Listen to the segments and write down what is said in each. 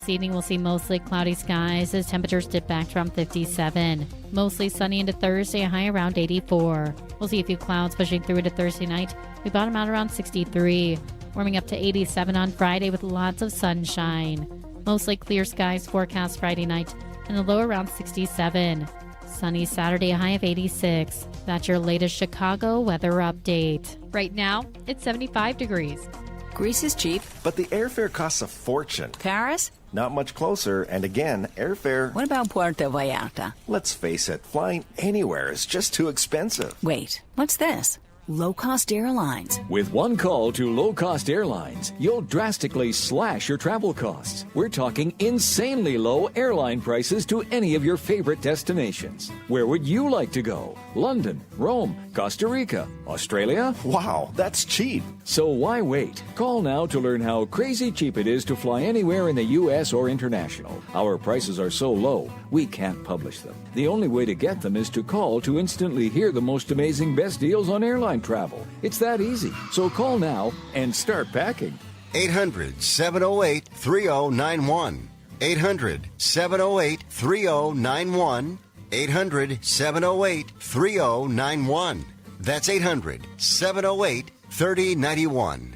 This evening, we'll see mostly cloudy skies as temperatures dip back to around 57. Mostly sunny into Thursday, a high around 84. We'll see a few clouds pushing through into Thursday night. We bottom out around 63. Warming up to 87 on Friday with lots of sunshine. Mostly clear skies forecast Friday night and a low around 67. Sunny Saturday, a high of 86. That's your latest Chicago weather update. Right now, it's 75 degrees. Greece is cheap. But the airfare costs a fortune. Paris? Not much closer, and again, airfare... What about Puerto Vallarta? Let's face it, flying anywhere is just too expensive. Wait, what's this? Low-cost airlines. With one call to low-cost airlines, you'll drastically slash your travel costs. We're talking insanely low airline prices to any of your favorite destinations. Where would you like to go? London, Rome, Costa Rica, Australia? Wow, that's cheap. So why wait? Call now to learn how crazy cheap it is to fly anywhere in the U.S. or international. Our prices are so low, we can't publish them. The only way to get them is to call to instantly hear the most amazing best deals on airline travel. It's that easy. So call now and start packing. 800-708-3091. 800-708-3091. 800-708-3091. That's 800-708-3091.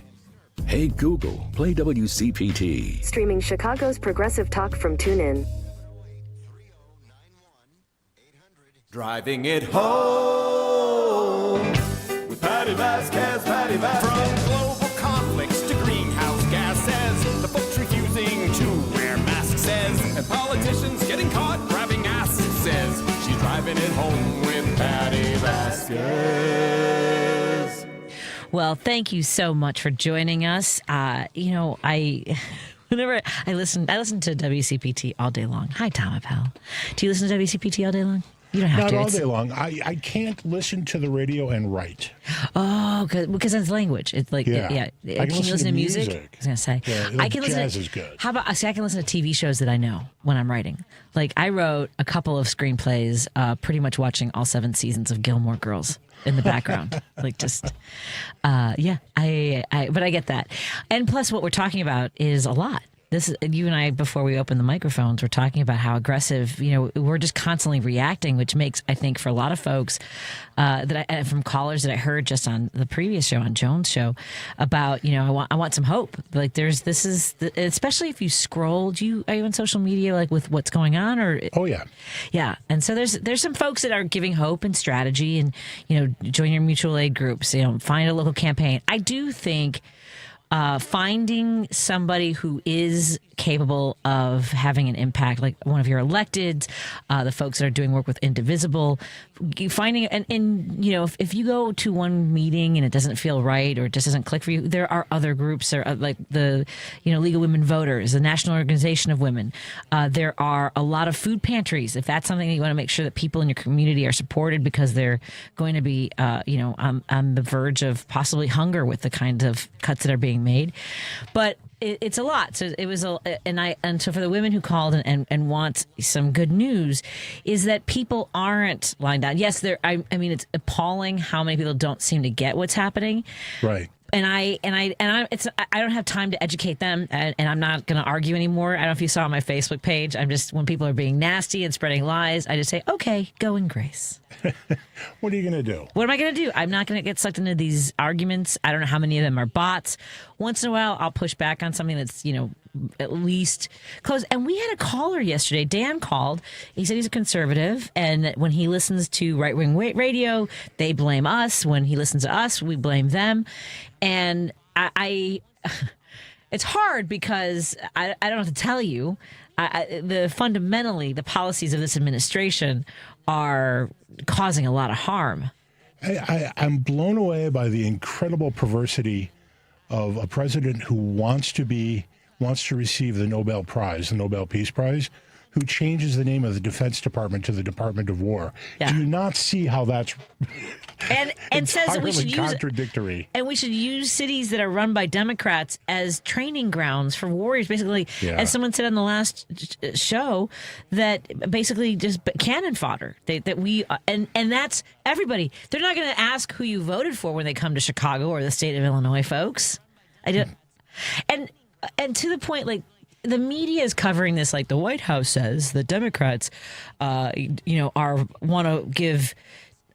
Hey Google, play WCPT. Streaming Chicago's progressive talk from TuneIn. Driving it home with Patti Vasquez, Patti Vasquez. From global conflicts to greenhouse gases, the folks refusing to wear masks says, and politicians getting caught grabbing asses says, she's driving it home with Patti Vasquez. Well, thank you so much for joining us. Whenever I listen to WCPT all day long. Hi, Tom Appel. Do you listen to WCPT all day long? You don't have Not to. all day long. I can't listen to the radio and write. Oh, because it's language. It's like, yeah. I Can you listen to music? I was going to say. Yeah, I can jazz listen. is good. How about, I can listen to TV shows that I know when I'm writing. Like, I wrote a couple of screenplays, pretty much watching all 7 seasons of Gilmore Girls in the background. But I get that. And plus, what we're talking about is a lot. This is, you and I, before we opened the microphones, we're talking about how aggressive, we're just constantly reacting, which makes, I think, for a lot of folks from callers that I heard just on the previous show, on Joan's show, about, I want some hope. Like especially if you scroll, are you on social media, like with what's going on? Or Oh, yeah. Yeah. And so there's some folks that are giving hope and strategy and, join your mutual aid groups, find a local campaign. I do think finding somebody who is capable of having an impact, like one of your electeds, the folks that are doing work with Indivisible, finding and if you go to one meeting and it doesn't feel right or it just doesn't click for you, there are other groups, like the League of Women Voters, the National Organization of Women. There are a lot of food pantries. If that's something that you want to make sure that people in your community are supported because they're going to be on the verge of possibly hunger with the kinds of cuts that are being made, but it's a lot. So it was so for the women who called and want some good news, is that people aren't lying down. Yes, it's appalling how many people don't seem to get what's happening. Right. I don't have time to educate them, and I'm not going to argue anymore. I don't know if you saw on my Facebook page. I'm just, when people are being nasty and spreading lies, I just say, okay, go in grace. What are you going to do? What am I going to do? I'm not going to get sucked into these arguments. I don't know how many of them are bots. Once in a while, I'll push back on something that's, at least close. And we had a caller yesterday. Dan called. He said he's a conservative, and that when he listens to right-wing radio, they blame us. When he listens to us, we blame them. And I it's hard because I don't have to tell you, fundamentally, the policies of this administration are causing a lot of harm. I'm blown away by the incredible perversity of a president who wants to receive the Nobel Prize, the Nobel Peace Prize, who changes the name of the Defense Department to the Department of War. Yeah. Do you not see how that's and says that we should contradictory? And we should use cities that are run by Democrats as training grounds for warriors. Basically, as someone said on the last show, that basically just cannon fodder. And that's everybody. They're not going to ask who you voted for when they come to Chicago or the state of Illinois, folks. I don't. And to the point, like, the media is covering this like the White House says the Democrats, want to give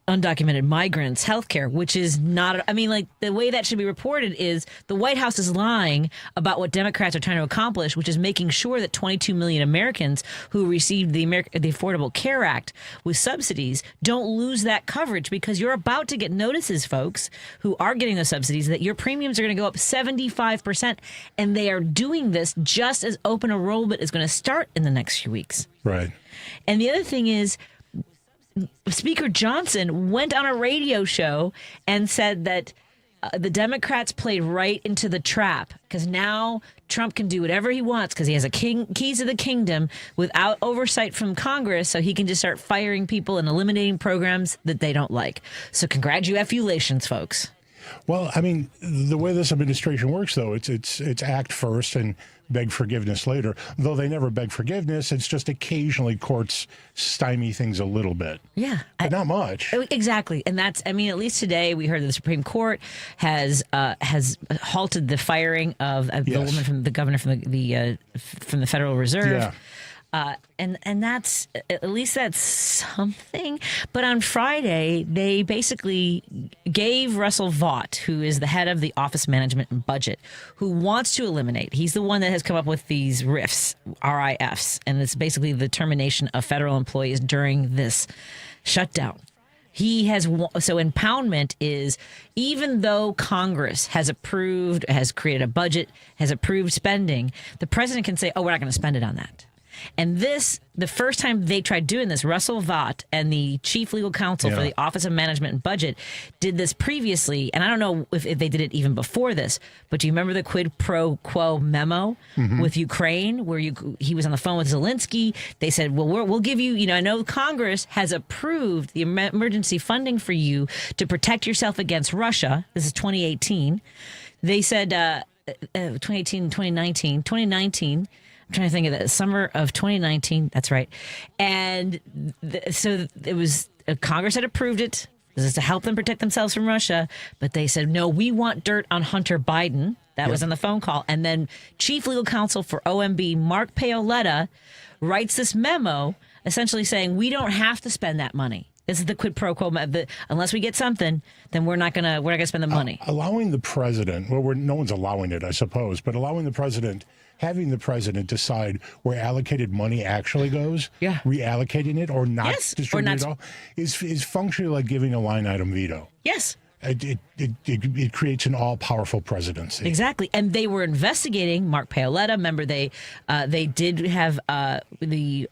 undocumented migrants health care, which is not, the way that should be reported is the White House is lying about what Democrats are trying to accomplish, which is making sure that 22 million Americans who received the Affordable Care Act with subsidies don't lose that coverage, because you're about to get notices, folks, who are getting those subsidies, that your premiums are going to go up 75%. And they are doing this just as open enrollment is going to start in the next few weeks. Right. And the other thing is, Speaker Johnson went on a radio show and said that the Democrats played right into the trap, because now Trump can do whatever he wants because he has keys to the kingdom without oversight from Congress, so he can just start firing people and eliminating programs that they don't like. So congratulations, folks. Well, the way this administration works, though, it's act first and beg forgiveness later. Though they never beg forgiveness, it's just occasionally courts stymie things a little bit. Yeah. But not much. Exactly. And that's, at least today we heard that the Supreme Court has halted the firing of the woman from the governor from the Federal Reserve. Yeah. And that's, at least that's something. But on Friday, they basically gave Russell Vought, who is the head of the Office Management and Budget, who wants to eliminate. He's the one that has come up with these RIFs, RIFs, and it's basically the termination of federal employees during this shutdown. So impoundment is, even though Congress has created a budget, has approved spending, the president can say, oh, we're not going to spend it on that. And the first time they tried doing this, Russell Vought and the chief legal counsel for the Office of Management and Budget did this previously. And I don't know if they did it even before this, but do you remember the quid pro quo memo with Ukraine, where he was on the phone with Zelensky? They said, well, we'll give you, I know Congress has approved the emergency funding for you to protect yourself against Russia. This is 2018. They said 2019. I'm trying to think of the summer of 2019. That's right. And so it was Congress had approved it. This is to help them protect themselves from Russia. But they said, no, we want dirt on Hunter Biden. That was on the phone call. And then Chief Legal Counsel for OMB, Mark Paoletta, writes this memo essentially saying we don't have to spend that money. This is the quid pro quo. Unless we get something, then we're not gonna spend the money. Allowing the president, no one's allowing it, I suppose, but having the president decide where allocated money actually goes, reallocating it or not distributing it all, is functionally like giving a line item veto. Yes. It creates an all-powerful presidency. Exactly. And they were investigating Mark Paoletta. Remember, they did have the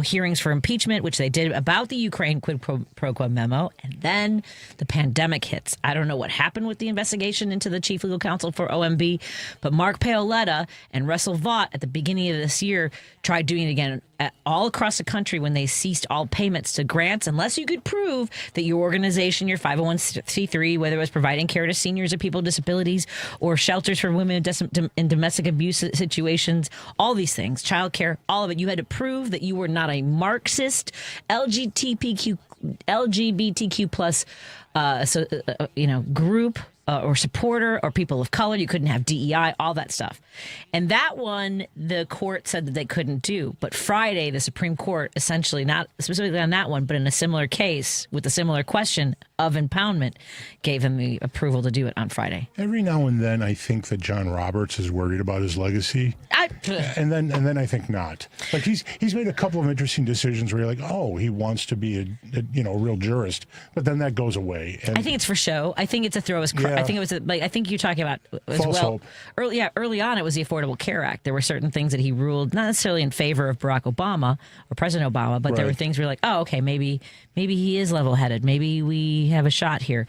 hearings for impeachment, which they did about the Ukraine quid pro quo memo. And then the pandemic hits. I don't know what happened with the investigation into the chief legal counsel for OMB, but Mark Paoletta and Russell Vought at the beginning of this year tried doing it again all across the country when they ceased all payments to grants, unless you could prove that your organization, your 501c3, whether it was providing care to seniors or people with disabilities or shelters for women in domestic abuse situations, all these things, childcare, all of it, you had to prove that you were not a Marxist, LGBTQ plus group or supporter or people of color. You couldn't have DEI, all that stuff. And that one, the court said that they couldn't do. But Friday, the Supreme Court, essentially, not specifically on that one, but in a similar case with a similar question of impoundment, gave him the approval to do it on Friday. Every now and then, I think that John Roberts is worried about his legacy, and then I think not. Like he's made a couple of interesting decisions where you're like, oh, he wants to be a real jurist, but then that goes away. And I think it's for show. I think it's a throw his. I think it was I think you're talking about as false well. hope. Early on, it was the Affordable Care Act. There were certain things that he ruled not necessarily in favor of Barack Obama or President Obama, but there were things where you're like, oh, okay, maybe he is level-headed. Maybe we have a shot here.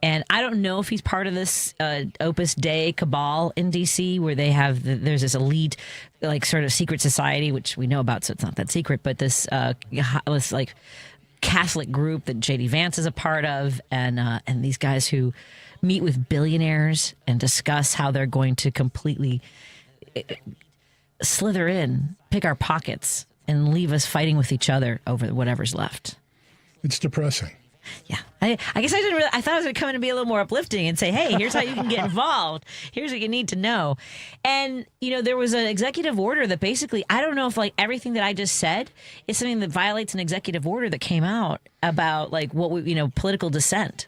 And I don't know if he's part of this Opus Dei cabal in D.C. where they have there's this elite, like sort of secret society, which we know about, so it's not that secret. But this like Catholic group that J.D. Vance is a part of, and these guys who meet with billionaires and discuss how they're going to completely slither in, pick our pockets, and leave us fighting with each other over whatever's left. It's depressing. Yeah. I guess I didn't really, I thought I was going to come in and be a little more uplifting and say, hey, here's how you can get involved. Here's what you need to know. And, there was an executive order that basically, I don't know if like everything that I just said is something that violates an executive order that came out about like what we, political dissent.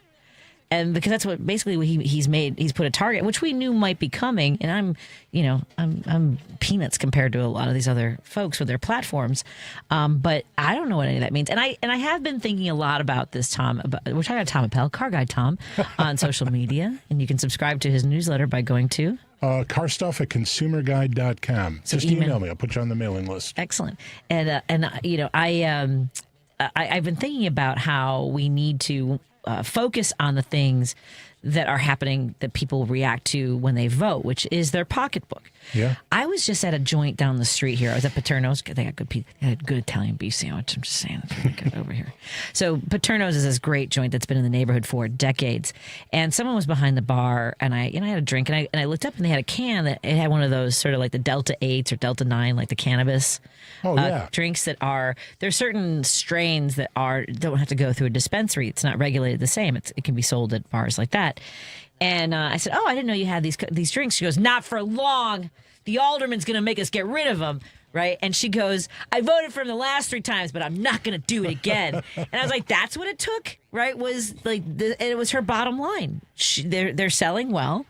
And because that's what basically he's put a target, which we knew might be coming. And I'm peanuts compared to a lot of these other folks with their platforms. But I don't know what any of that means. And I have been thinking a lot about this, Tom. We're talking about Tom Appel, Car Guy Tom, on social media. And you can subscribe to his newsletter by going to carstuff@consumerguide.com. So just email me. I'll put you on the mailing list. Excellent. And I've been thinking about how we need to focus on the things that are happening that people react to when they vote, which is their pocketbook. Yeah. I was just at a joint down the street here. I was at Paterno's. They got they had good Italian beef sandwich. I'm just saying, it's really good over here. So Paterno's is this great joint that's been in the neighborhood for decades. And someone was behind the bar, and I had a drink, and I looked up, and they had a can that it had one of those sort of like the Delta 8s or Delta 9, like the cannabis drinks that are. There's certain strains that don't have to go through a dispensary. It's not regulated the same. It can be sold at bars like that. And I said, I didn't know you had these drinks. She goes, not for long. The alderman's going to make us get rid of them, right? And she goes, I voted for him the last 3 times, but I'm not going to do it again. And I was like, that's what it took, right? Was like, it was her bottom line. They're selling well.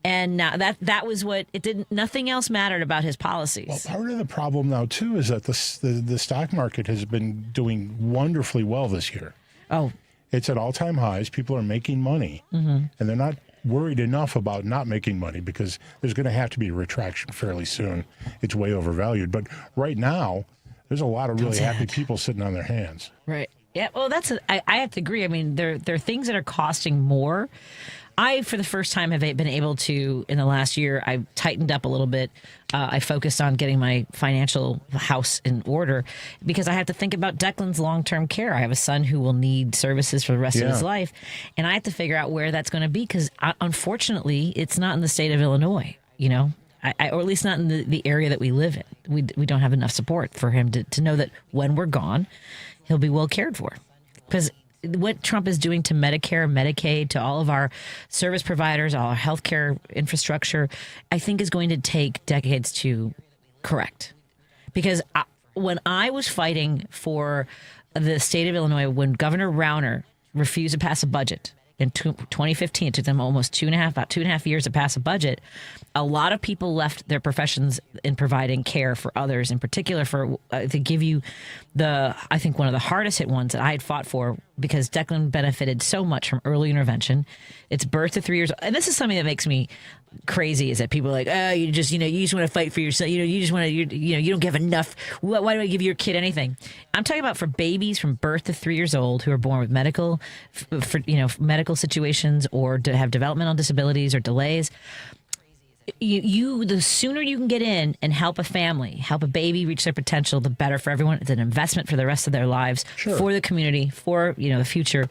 And now that was what it didn't. Nothing else mattered about his policies. Well, part of the problem now too is that the stock market has been doing wonderfully well this year. Oh, it's at all-time highs. People are making money, and they're not worried enough about not making money because there's going to have to be a retraction fairly soon. It's way overvalued. But right now, there's a lot of really happy people sitting on their hands. Right. Yeah. Well, I have to agree. I mean, there are things that are costing more. I, for the first time, have been able to, in the last year, I've tightened up a little bit. I focused on getting my financial house in order because I have to think about Declan's long-term care. I have a son who will need services for the rest of his life, and I have to figure out where that's going to be because, unfortunately, it's not in the state of Illinois, or at least not in the area that we live in. We don't have enough support for him to know that when we're gone, he'll be well cared for. Because what Trump is doing to Medicare, Medicaid, to all of our service providers, all our healthcare infrastructure, I think is going to take decades to correct. Because when I was fighting for the state of Illinois, when Governor Rauner refused to pass a budget in 2015, it took them almost about 2.5 years to pass a budget. A lot of people left their professions in providing care for others, in particular to give you I think one of the hardest hit ones that I had fought for because Declan benefited so much from early intervention. It's birth to 3 years. And this is something that makes me crazy is that people are like, you just want to fight for yourself. You just want to, you don't give enough. Why do I give your kid anything? I'm talking about for babies from birth to 3 years old who are born with medical situations or to have developmental disabilities or delays. The sooner you can get in and help a family, help a baby reach their potential, the better for everyone. It's an investment for the rest of their lives, for the community, for the future.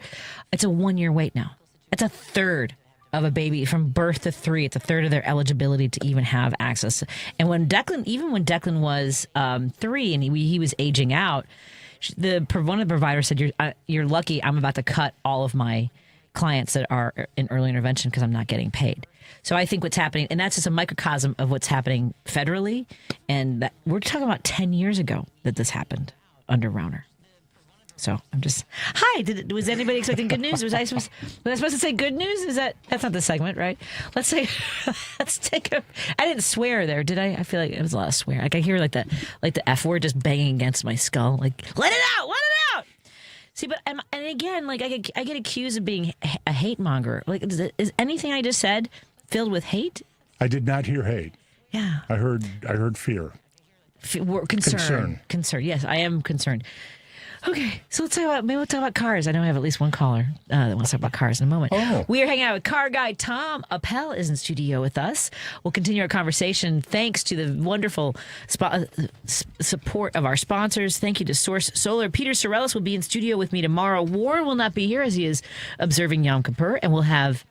It's a 1-year wait now. It's a third of a baby from birth to 3. It's a third of their eligibility to even have access. And when Declan was 3 and he was aging out, one of the providers said, "You're lucky. I'm about to cut all of my clients that are in early intervention because I'm not getting paid." So I think what's happening, and that's just a microcosm of what's happening federally, and we're talking about 10 years ago that this happened under Rauner. So I'm just, hi, was anybody expecting good news? Was I supposed to say good news? That's not the segment, right? Let's take I didn't swear there, did I? I feel like it was a lot of swear. Like I hear like the F word just banging against my skull. Like, let it out. See, but and again, like I get accused of being a hate monger. Like, is anything I just said filled with hate? I did not hear hate. Yeah, I heard fear. Concern. Yes, I am concerned. Okay, so we'll talk about cars. I know I have at least one caller that wants to talk about cars in a moment. Oh. We are hanging out with car guy Tom Appel is in studio with us. We'll continue our conversation thanks to the wonderful support of our sponsors. Thank you to Source Solar. Peter Sorellis will be in studio with me tomorrow. Warren will not be here as he is observing Yom Kippur, and we'll have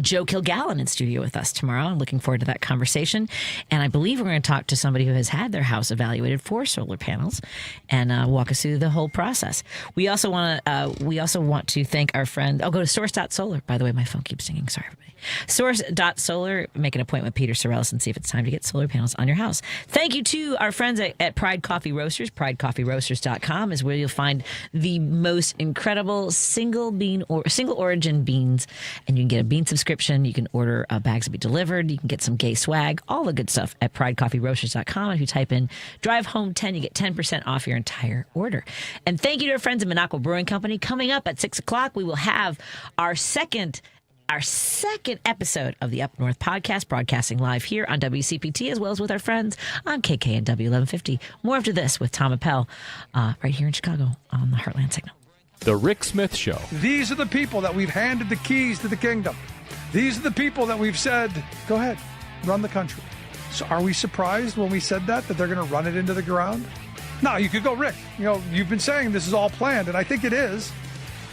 Joe Kilgallen in studio with us tomorrow. I'm looking forward to that conversation. And I believe we're going to talk to somebody who has had their house evaluated for solar panels and walk us through the whole process. We also want to thank our friend. I'll go to source.solar. By the way, my phone keeps singing. Sorry, everybody. Source.solar. Make an appointment with Peter Sorrellis and see if it's time to get solar panels on your house. Thank you to our friends at Pride Coffee Roasters. PrideCoffeeRoasters.com is where you'll find the most incredible single origin beans, and you can get a bean subscription. You can order bags to be delivered. You can get some gay swag, all the good stuff at PrideCoffeeRoasters.com. If you type in Drive Home 10, you get 10% off your entire order. And thank you to our friends at Minocqua Brewing Company. Coming up at 6 o'clock, we will have our second episode of the Up North podcast, broadcasting live here on WCPT, as well as with our friends on KKNW 1150. More after this with Tom Appel, right here in Chicago on the Heartland Signal. The Rick Smith Show. These are the people that we've handed the keys to the kingdom. These are the people that we've said, go ahead, run the country. So are we surprised when we said that they're going to run it into the ground? No, you could go, Rick, you've been saying this is all planned, and I think it is.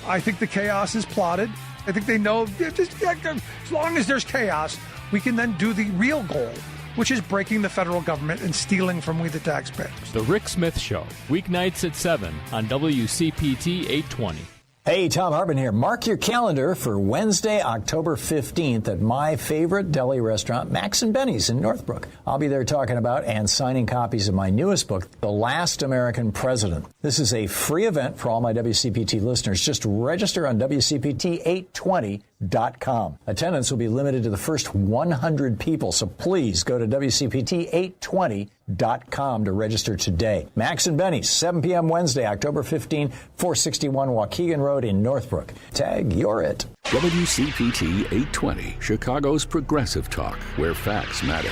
I think the chaos is plotted. I think they know as long as there's chaos, we can then do the real goal, which is breaking the federal government and stealing from we the taxpayers. The Rick Smith Show, weeknights at 7 on WCPT 820. Hey, Tom Hartman here. Mark your calendar for Wednesday, October 15th at my favorite deli restaurant, Max and Benny's in Northbrook. I'll be there talking about and signing copies of my newest book, The Last American President. This is a free event for all my WCPT listeners. Just register on WCPT820.com. Attendance will be limited to the first 100 people, so please go to WCPT820.com to register today. Max and Benny's, 7 p.m. Wednesday, October 15, 461 Waukegan Road in Northbrook. Tag, you're it. WCPT 820, Chicago's progressive talk, where facts matter.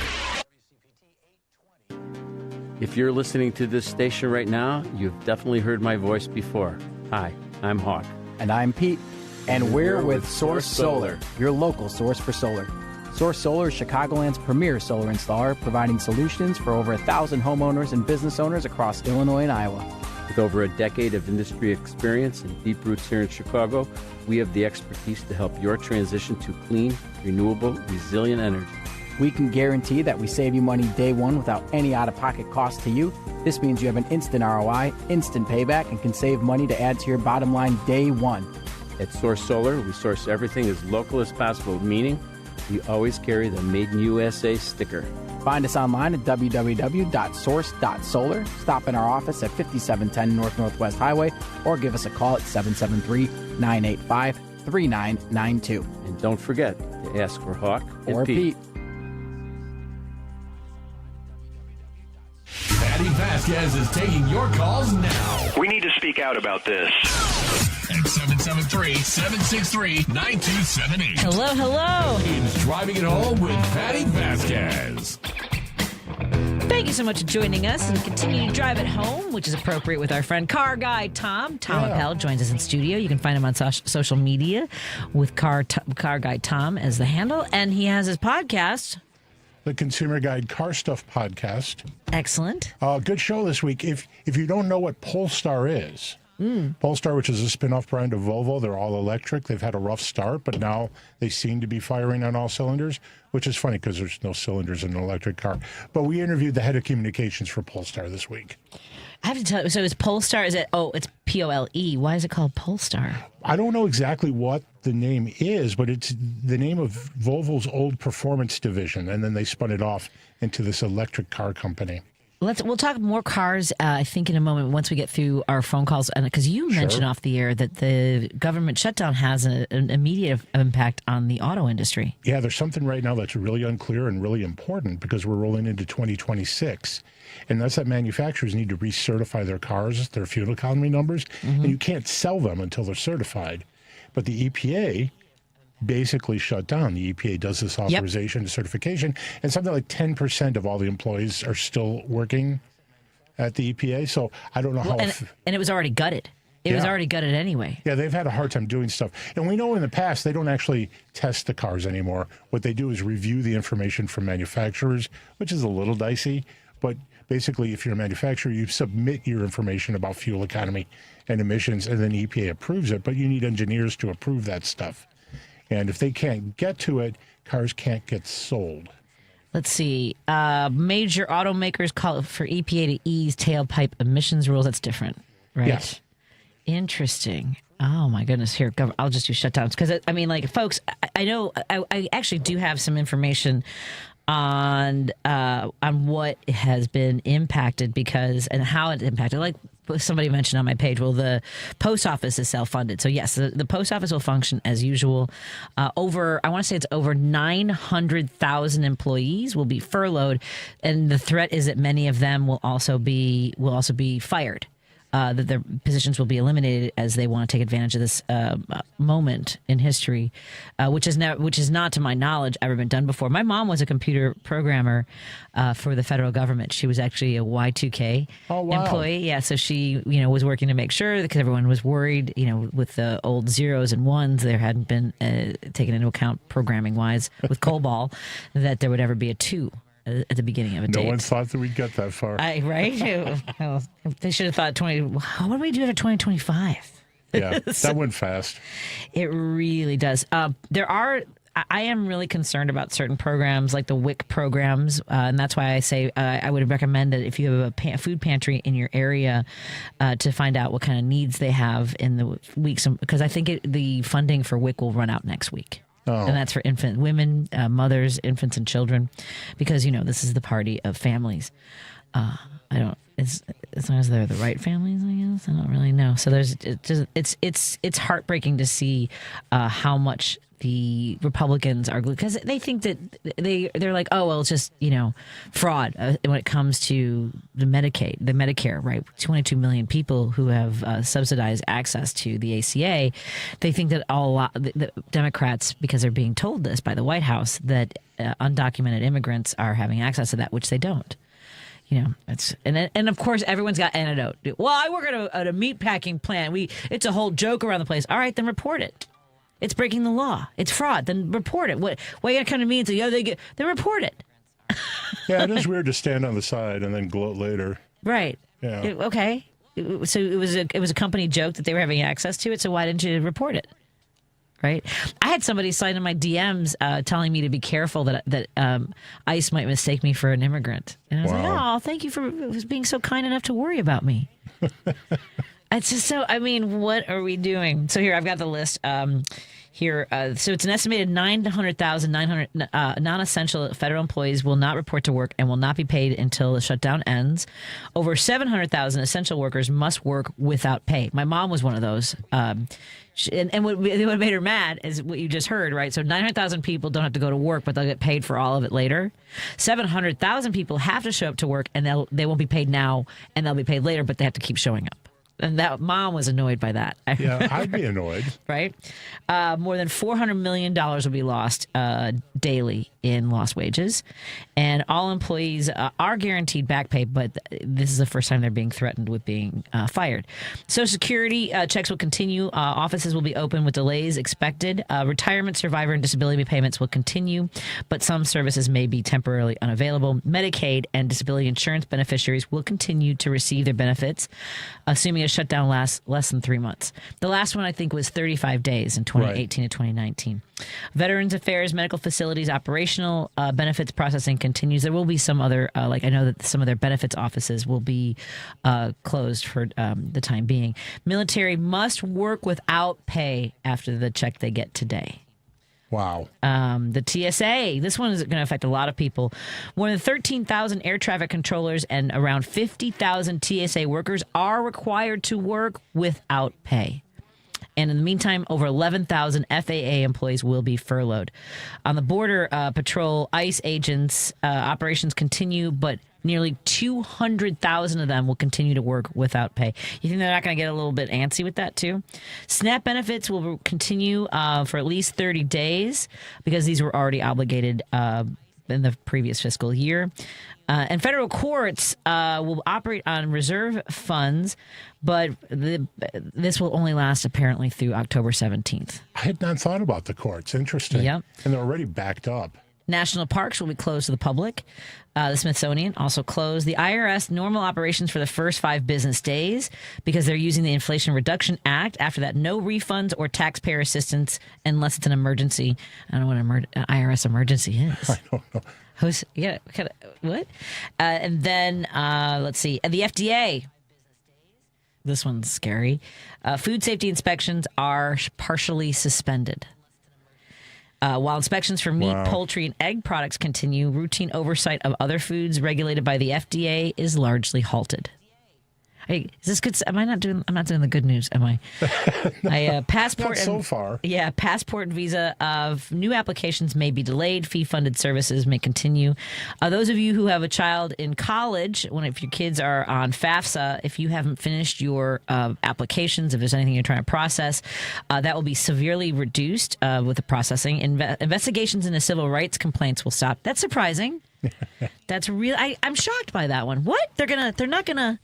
If you're listening to this station right now, you've definitely heard my voice before. Hi, I'm Hawk. And I'm Pete. And we're with Source Solar, your local source for solar. Source Solar is Chicagoland's premier solar installer, providing solutions for over 1,000 homeowners and business owners across Illinois and Iowa. With over a decade of industry experience and deep roots here in Chicago, we have the expertise to help your transition to clean, renewable, resilient energy. We can guarantee that we save you money day one without any out-of-pocket cost to you. This means you have an instant ROI, instant payback, and can save money to add to your bottom line day one. At Source Solar, we source everything as local as possible, meaning we always carry the Made in USA sticker. Find us online at www.source.solar. Stop in our office at 5710 North Northwest Highway or give us a call at 773-985-3992. And don't forget to ask for Hawk or Pete. Patti Vasquez is taking your calls now. We need to speak out about this. At 773-763-9278. Hello. It's Driving It Home with Patti Vasquez. Thank you so much for joining us and continue to drive it home, which is appropriate with our friend Car Guy Tom. Tom Appel joins us in studio. You can find him on social media with Car Guy Tom as the handle, and he has his podcast, the Consumer Guide Car Stuff Podcast. Excellent. Good show this week. If you don't know what Polestar is, Polestar, which is a spin-off brand of Volvo, they're all electric. They've had a rough start, but now they seem to be firing on all cylinders, which is funny because there's no cylinders in an electric car. But we interviewed the head of communications for Polestar this week. I have to tell you, so is Polestar, it's P-O-L-E. Why is it called Polestar? I don't know exactly what the name is, but it's the name of Volvo's old performance division, and then they spun it off into this electric car company. We'll talk more cars, I think, in a moment once we get through our phone calls. Because you mentioned off the air that the government shutdown has an immediate impact on the auto industry. Yeah, there's something right now that's really unclear and really important because we're rolling into 2026. And that's that manufacturers need to recertify their cars, their fuel economy numbers, and you can't sell them until they're certified. But the EPA basically shut down. The EPA does this authorization to certification, and something like 10% of all the employees are still working at the EPA. So I don't know how. And it was already gutted. It was already gutted anyway. Yeah, they've had a hard time doing stuff. And we know in the past they don't actually test the cars anymore. What they do is review the information from manufacturers, which is a little dicey. But basically, if you're a manufacturer, you submit your information about fuel economy and emissions, and then EPA approves it. But you need engineers to approve that stuff. And if they can't get to it, cars can't get sold. Let's see. Major automakers call for EPA to ease tailpipe emissions rules. That's different, right? Yes. Interesting. Oh, my goodness. Here, I'll just do shutdowns. Because, I mean, like, folks, I know I actually do have some information on what has been impacted and how it's impacted. Like somebody mentioned on my page, well, the post office is self-funded. So, yes, the post office will function as usual. I want to say it's over 900,000 employees will be furloughed. And the threat is that many of them will also be fired. That their positions will be eliminated as they want to take advantage of this moment in history, which is not, to my knowledge, ever been done before. My mom was a computer programmer for the federal government. She was actually a Y2K employee. Yeah, so she was working to make sure, because everyone was worried, with the old zeros and ones, there hadn't been taken into account programming wise with COBOL, that there would ever be a 2. At the beginning of a date. No one thought that we'd get that far. Right? Well, they should have thought what do we do after 2025? Yeah, that went fast. It really does. I am really concerned about certain programs like the WIC programs, and that's why I say I would recommend that if you have a food pantry in your area, to find out what kind of needs they have in the weeks, because I think the funding for WIC will run out next week. Oh. And that's for women, mothers, infants, and children, because this is the party of families. As long as they're the right families, I guess. I don't really know. So it's heartbreaking to see how much the Republicans are, because they think that they're like, oh well, it's just fraud when it comes to the Medicare, right? 22 million people who have subsidized access to the ACA. They think that the Democrats, because they're being told this by the White House, that undocumented immigrants are having access to that, which they don't. And of course everyone's got antidote. Well, I work at a meat packing plant. It's a whole joke around the place. All right, then report it. It's breaking the law. It's fraud. Then report it. Why are you gonna come to me and say, then report it? Yeah, it is weird to stand on the side and then gloat later. Right. Yeah. Okay. So it was a company joke that they were having access to it. So why didn't you report it? Right. I had somebody slide in my DMs telling me to be careful that ICE might mistake me for an immigrant. And I was like, oh, thank you for being so kind enough to worry about me. It's just what are we doing? So here, I've got the list here. So it's an estimated 900,000 non-essential federal employees will not report to work and will not be paid until the shutdown ends. Over 700,000 essential workers must work without pay. My mom was one of those. And what made her mad is what you just heard, right? So 900,000 people don't have to go to work, but they'll get paid for all of it later. 700,000 people have to show up to work, and they won't be paid now, and they'll be paid later, but they have to keep showing up. And that mom was annoyed by that. Yeah, I'd be annoyed. Right? More than $400 million will be lost daily in lost wages. And all employees are guaranteed back pay, but this is the first time they're being threatened with being fired. Social Security checks will continue. Offices will be open with delays expected. Retirement, survivor, and disability payments will continue, but some services may be temporarily unavailable. Medicaid and disability insurance beneficiaries will continue to receive their benefits, assuming a shutdown lasts less than 3 months. The last one, I think, was 35 days in 2018 to 2019. Veterans Affairs, medical facilities, operational benefits processing continues. There will be some other, I know that some of their benefits offices will be closed for the time being. Military must work without pay after the check they get today. Wow. The TSA, this one is going to affect a lot of people. More than 13,000 air traffic controllers and around 50,000 TSA workers are required to work without pay. And in the meantime, over 11,000 FAA employees will be furloughed. On the border patrol, ICE agents, operations continue, but nearly 200,000 of them will continue to work without pay. You think they're not going to get a little bit antsy with that, too? SNAP benefits will continue for at least 30 days because these were already obligated in the previous fiscal year. And federal courts will operate on reserve funds, but this will only last apparently through October 17th. I had not thought about the courts. Interesting. Yep. And they're already backed up. National parks will be closed to the public. The Smithsonian also closed. The IRS, normal operations for the first 5 business days because they're using the Inflation Reduction Act. After that, no refunds or taxpayer assistance unless it's an emergency. I don't know what an IRS emergency is. I don't know. What? And then, let's see. The FDA. This one's scary. Food safety inspections are partially suspended. While inspections for meat, poultry, and egg products continue, routine oversight of other foods regulated by the FDA is largely halted. Hey, is this good? I'm not doing the good news, am I? Passport. Not so far. Yeah, passport and visa of new applications may be delayed. Fee-funded services may continue. Those of you who have a child in college, if your kids are on FAFSA, if you haven't finished your applications, if there's anything you're trying to process, that will be severely reduced with the processing. Investigations into civil rights complaints will stop. That's surprising. That's real. I'm shocked by that one. What? They're not gonna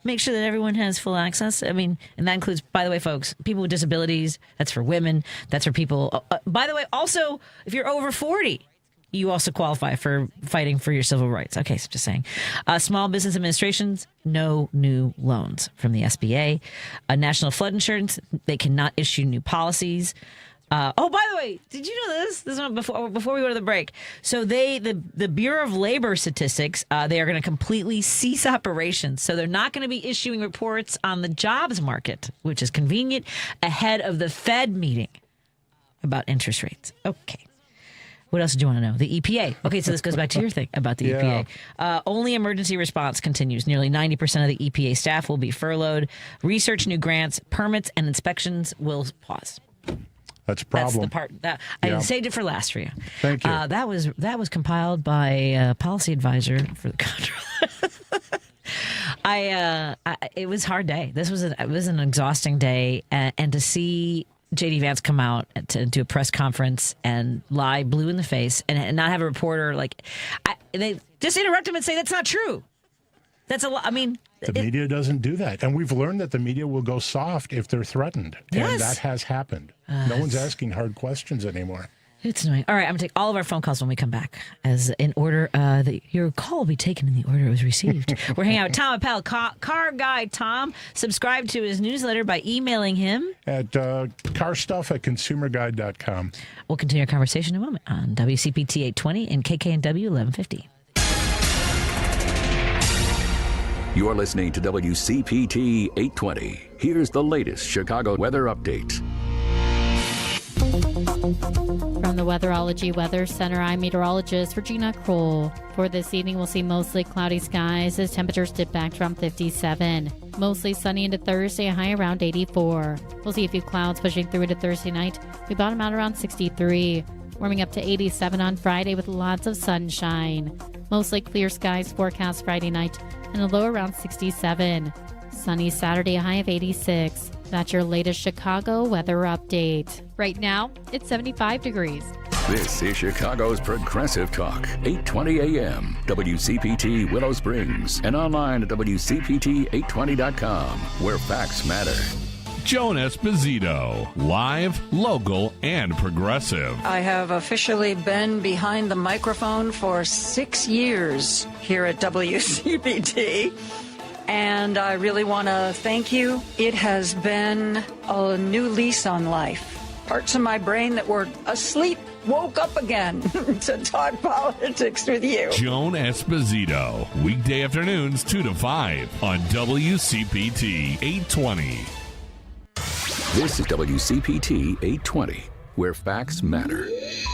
make sure that everyone has full access. I mean, and that includes, by the way, folks, people with disabilities. That's for women. That's for people. By the way, also, if you're over 40, you also qualify for fighting for your civil rights. Okay, so just saying. Small business administrations, no new loans from the SBA. National flood insurance, they cannot issue new policies. By the way, did you know this? This is before we go to the break. So the Bureau of Labor Statistics, they are going to completely cease operations. So they're not going to be issuing reports on the jobs market, which is convenient, ahead of the Fed meeting about interest rates. Okay. What else did you want to know? The EPA. Okay, so this goes back to your thing about the EPA. Only emergency response continues. Nearly 90% of the EPA staff will be furloughed. Research, new grants, permits, and inspections will pause. That's a problem. That's the part that I saved it for last for you. Thank you. That was compiled by a policy advisor for the comptroller. It was a hard day. It was an exhausting day, and to see JD Vance come out to do a press conference and lie blue in the face and not have a reporter they just interrupt him and say that's not true. That's a lot. I mean, the media doesn't do that. And we've learned that the media will go soft if they're threatened. Yes. And that has happened. No one's asking hard questions anymore. It's annoying. All right, I'm going to take all of our phone calls when we come back. As in order, your call will be taken in the order it was received. We're hanging out with Tom Appel, car guy Tom. Subscribe to his newsletter by emailing him at carstuff@consumerguide.com. We'll continue our conversation in a moment on WCPT 820 and KKNW 1150. You're listening to WCPT 820. Here's the latest Chicago weather update. From the Weatherology Weather Center, I'm meteorologist Regina Kroll. For this evening, we'll see mostly cloudy skies as temperatures dip back to around 57. Mostly sunny into Thursday, a high around 84. We'll see a few clouds pushing through into Thursday night. We bottom out around 63. Warming up to 87 on Friday with lots of sunshine. Mostly clear skies forecast Friday night and a low around 67. Sunny Saturday, a high of 86. That's your latest Chicago weather update. Right now, it's 75 degrees. This is Chicago's Progressive Talk, 820 AM, WCPT Willow Springs, and online at WCPT820.com, where facts matter. Joan Esposito, live, local, and progressive. I have officially been behind the microphone for 6 years here at WCPT, and I really want to thank you. It has been a new lease on life. Parts of my brain that were asleep woke up again to talk politics with you. Joan Esposito, weekday afternoons 2 to 5 on WCPT 820. This is WCPT 820, where facts matter. If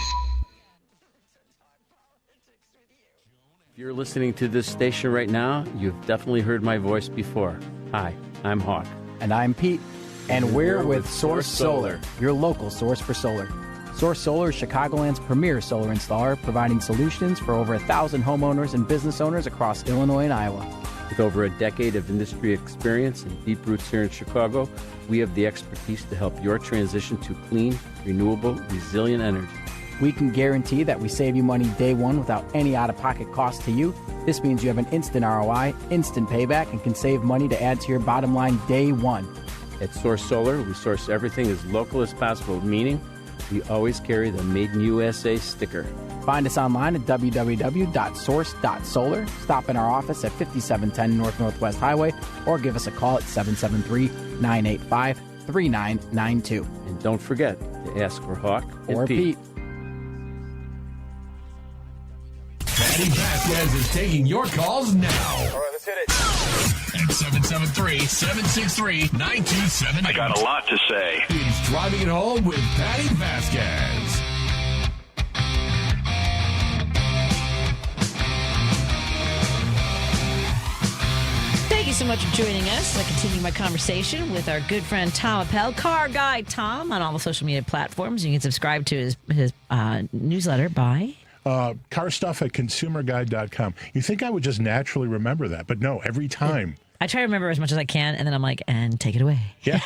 you're listening to this station right now, you've definitely heard my voice before. Hi, I'm Hawk. And I'm Pete. And we're with Source Solar, your local source for solar. Source Solar is Chicagoland's premier solar installer, providing solutions for over 1,000 homeowners and business owners across Illinois and Iowa. With over a decade of industry experience and deep roots here in Chicago, we have the expertise to help your transition to clean, renewable, resilient energy. We can guarantee that we save you money day one without any out-of-pocket cost to you. This means you have an instant ROI, instant payback, and can save money to add to your bottom line day one. At Source Solar, we source everything as local as possible, meaning we always carry the Made in USA sticker. Find us online at www.source.solar. Stop in our office at 5710 North Northwest Highway or give us a call at 773-985-3992. And don't forget to ask for Hawk Or Pete. Patti Vasquez is taking your calls now. All right, let's hit it. At 773-763-9278. I got a lot to say. It's Driving It Home with Patti Vasquez. Thank you so much for joining us. I continue my conversation with our good friend Tom Appel, Car Guy Tom, on all the social media platforms. You can subscribe to his newsletter by car stuff at consumerguide.com. You think I would just naturally remember that, but no, every time. I try to remember as much as I can, and then I'm like, and take it away. Yeah.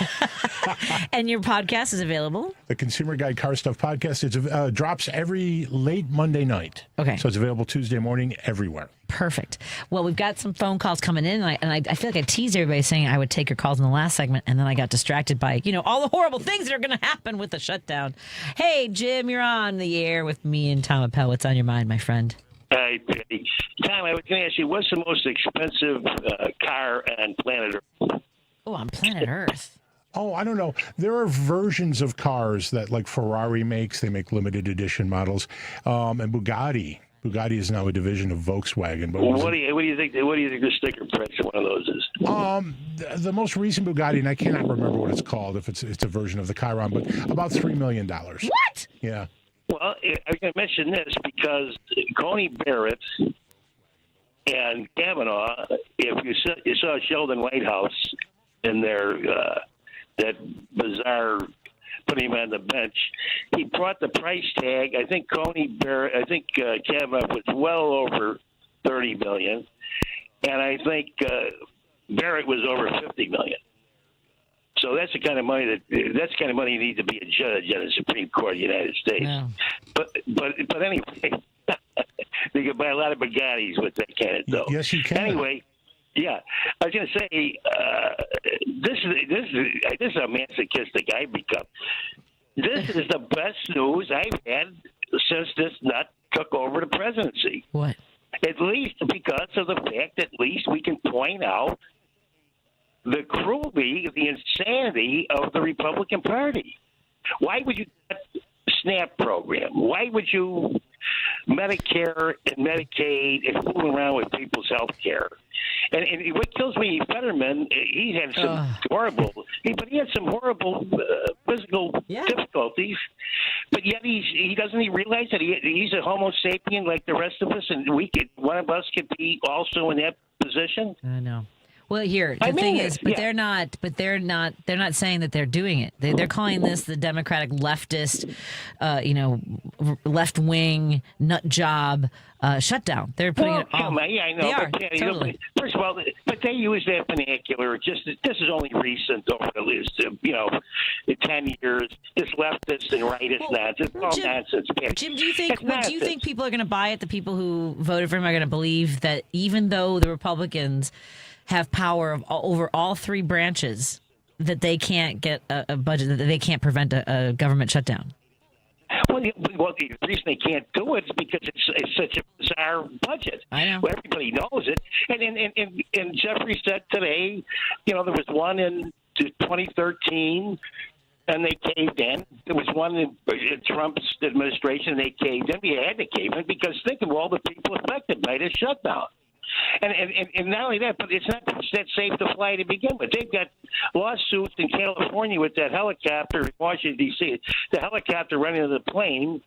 And your podcast is available? The Consumer Guide Car Stuff podcast. It drops every late Monday night. Okay. So it's available Tuesday morning everywhere. Perfect. Well, we've got some phone calls coming in, and I feel like I teased everybody saying I would take your calls in the last segment, and then I got distracted by, all the horrible things that are going to happen with the shutdown. Hey, Jim, you're on the air with me and Tom Appel. What's on your mind, my friend? Hi, Patti. Tom, I was going to ask you, what's the most expensive car on planet Earth? Oh, on planet Earth. Oh, I don't know. There are versions of cars that like Ferrari makes. They make limited edition models. And Bugatti. Bugatti is now a division of Volkswagen. But what do you think? What do you think the sticker price of one of those is? The most recent Bugatti, and I cannot remember what it's called. If it's a version of the Chiron, but about $3 million. What? Yeah. Well, I'm going to mention this because Coney Barrett and Kavanaugh, if you saw Sheldon Whitehouse in their that bizarre putting him on the bench, he brought the price tag. I think Kavanaugh was well over $30 million, and I think Barrett was over $50 million. So that's the kind of money you need to be a judge on the Supreme Court of the United States. No. But anyway, you can buy a lot of Bugattis with that kind of dough. Yes, you can. Anyway, yeah, I was going to say this is a masochistic I've become. This is the best news I've had since this nut took over the presidency. What? At least because of the fact that at least we can point out the cruelty, the insanity of the Republican Party. Why would you cut the SNAP program? Why would you Medicare and Medicaid and fooling around with people's health care? And what kills me, Fetterman, he had some horrible physical difficulties, but yet he doesn't realize that he's a Homo sapien like the rest of us, and one of us could be also in that position. I know. Well, here the thing is, they're not saying that they're doing it. They're calling this the Democratic leftist, left wing nut job shutdown. They're putting it on. Yeah, I know. They are, totally. First of all, but they use that vernacular. This is only recent over the last 10 years. This leftist and rightist nonsense. It's all nonsense. Jim, do you think people are going to buy it? The people who voted for him are going to believe that even though the Republicans have power over all three branches, that they can't get a budget, that they can't prevent a government shutdown? Well, the reason they can't do it is because it's such a bizarre budget. I know. Well, everybody knows it. And Jeffrey said today, there was one in 2013, and they caved in. There was one in Trump's administration, and they caved in. We had to cave in because think of all the people affected by this shutdown. And not only that, but it's not that safe to fly to begin with. They've got lawsuits in California with that helicopter in Washington, D.C., the helicopter running into the plane,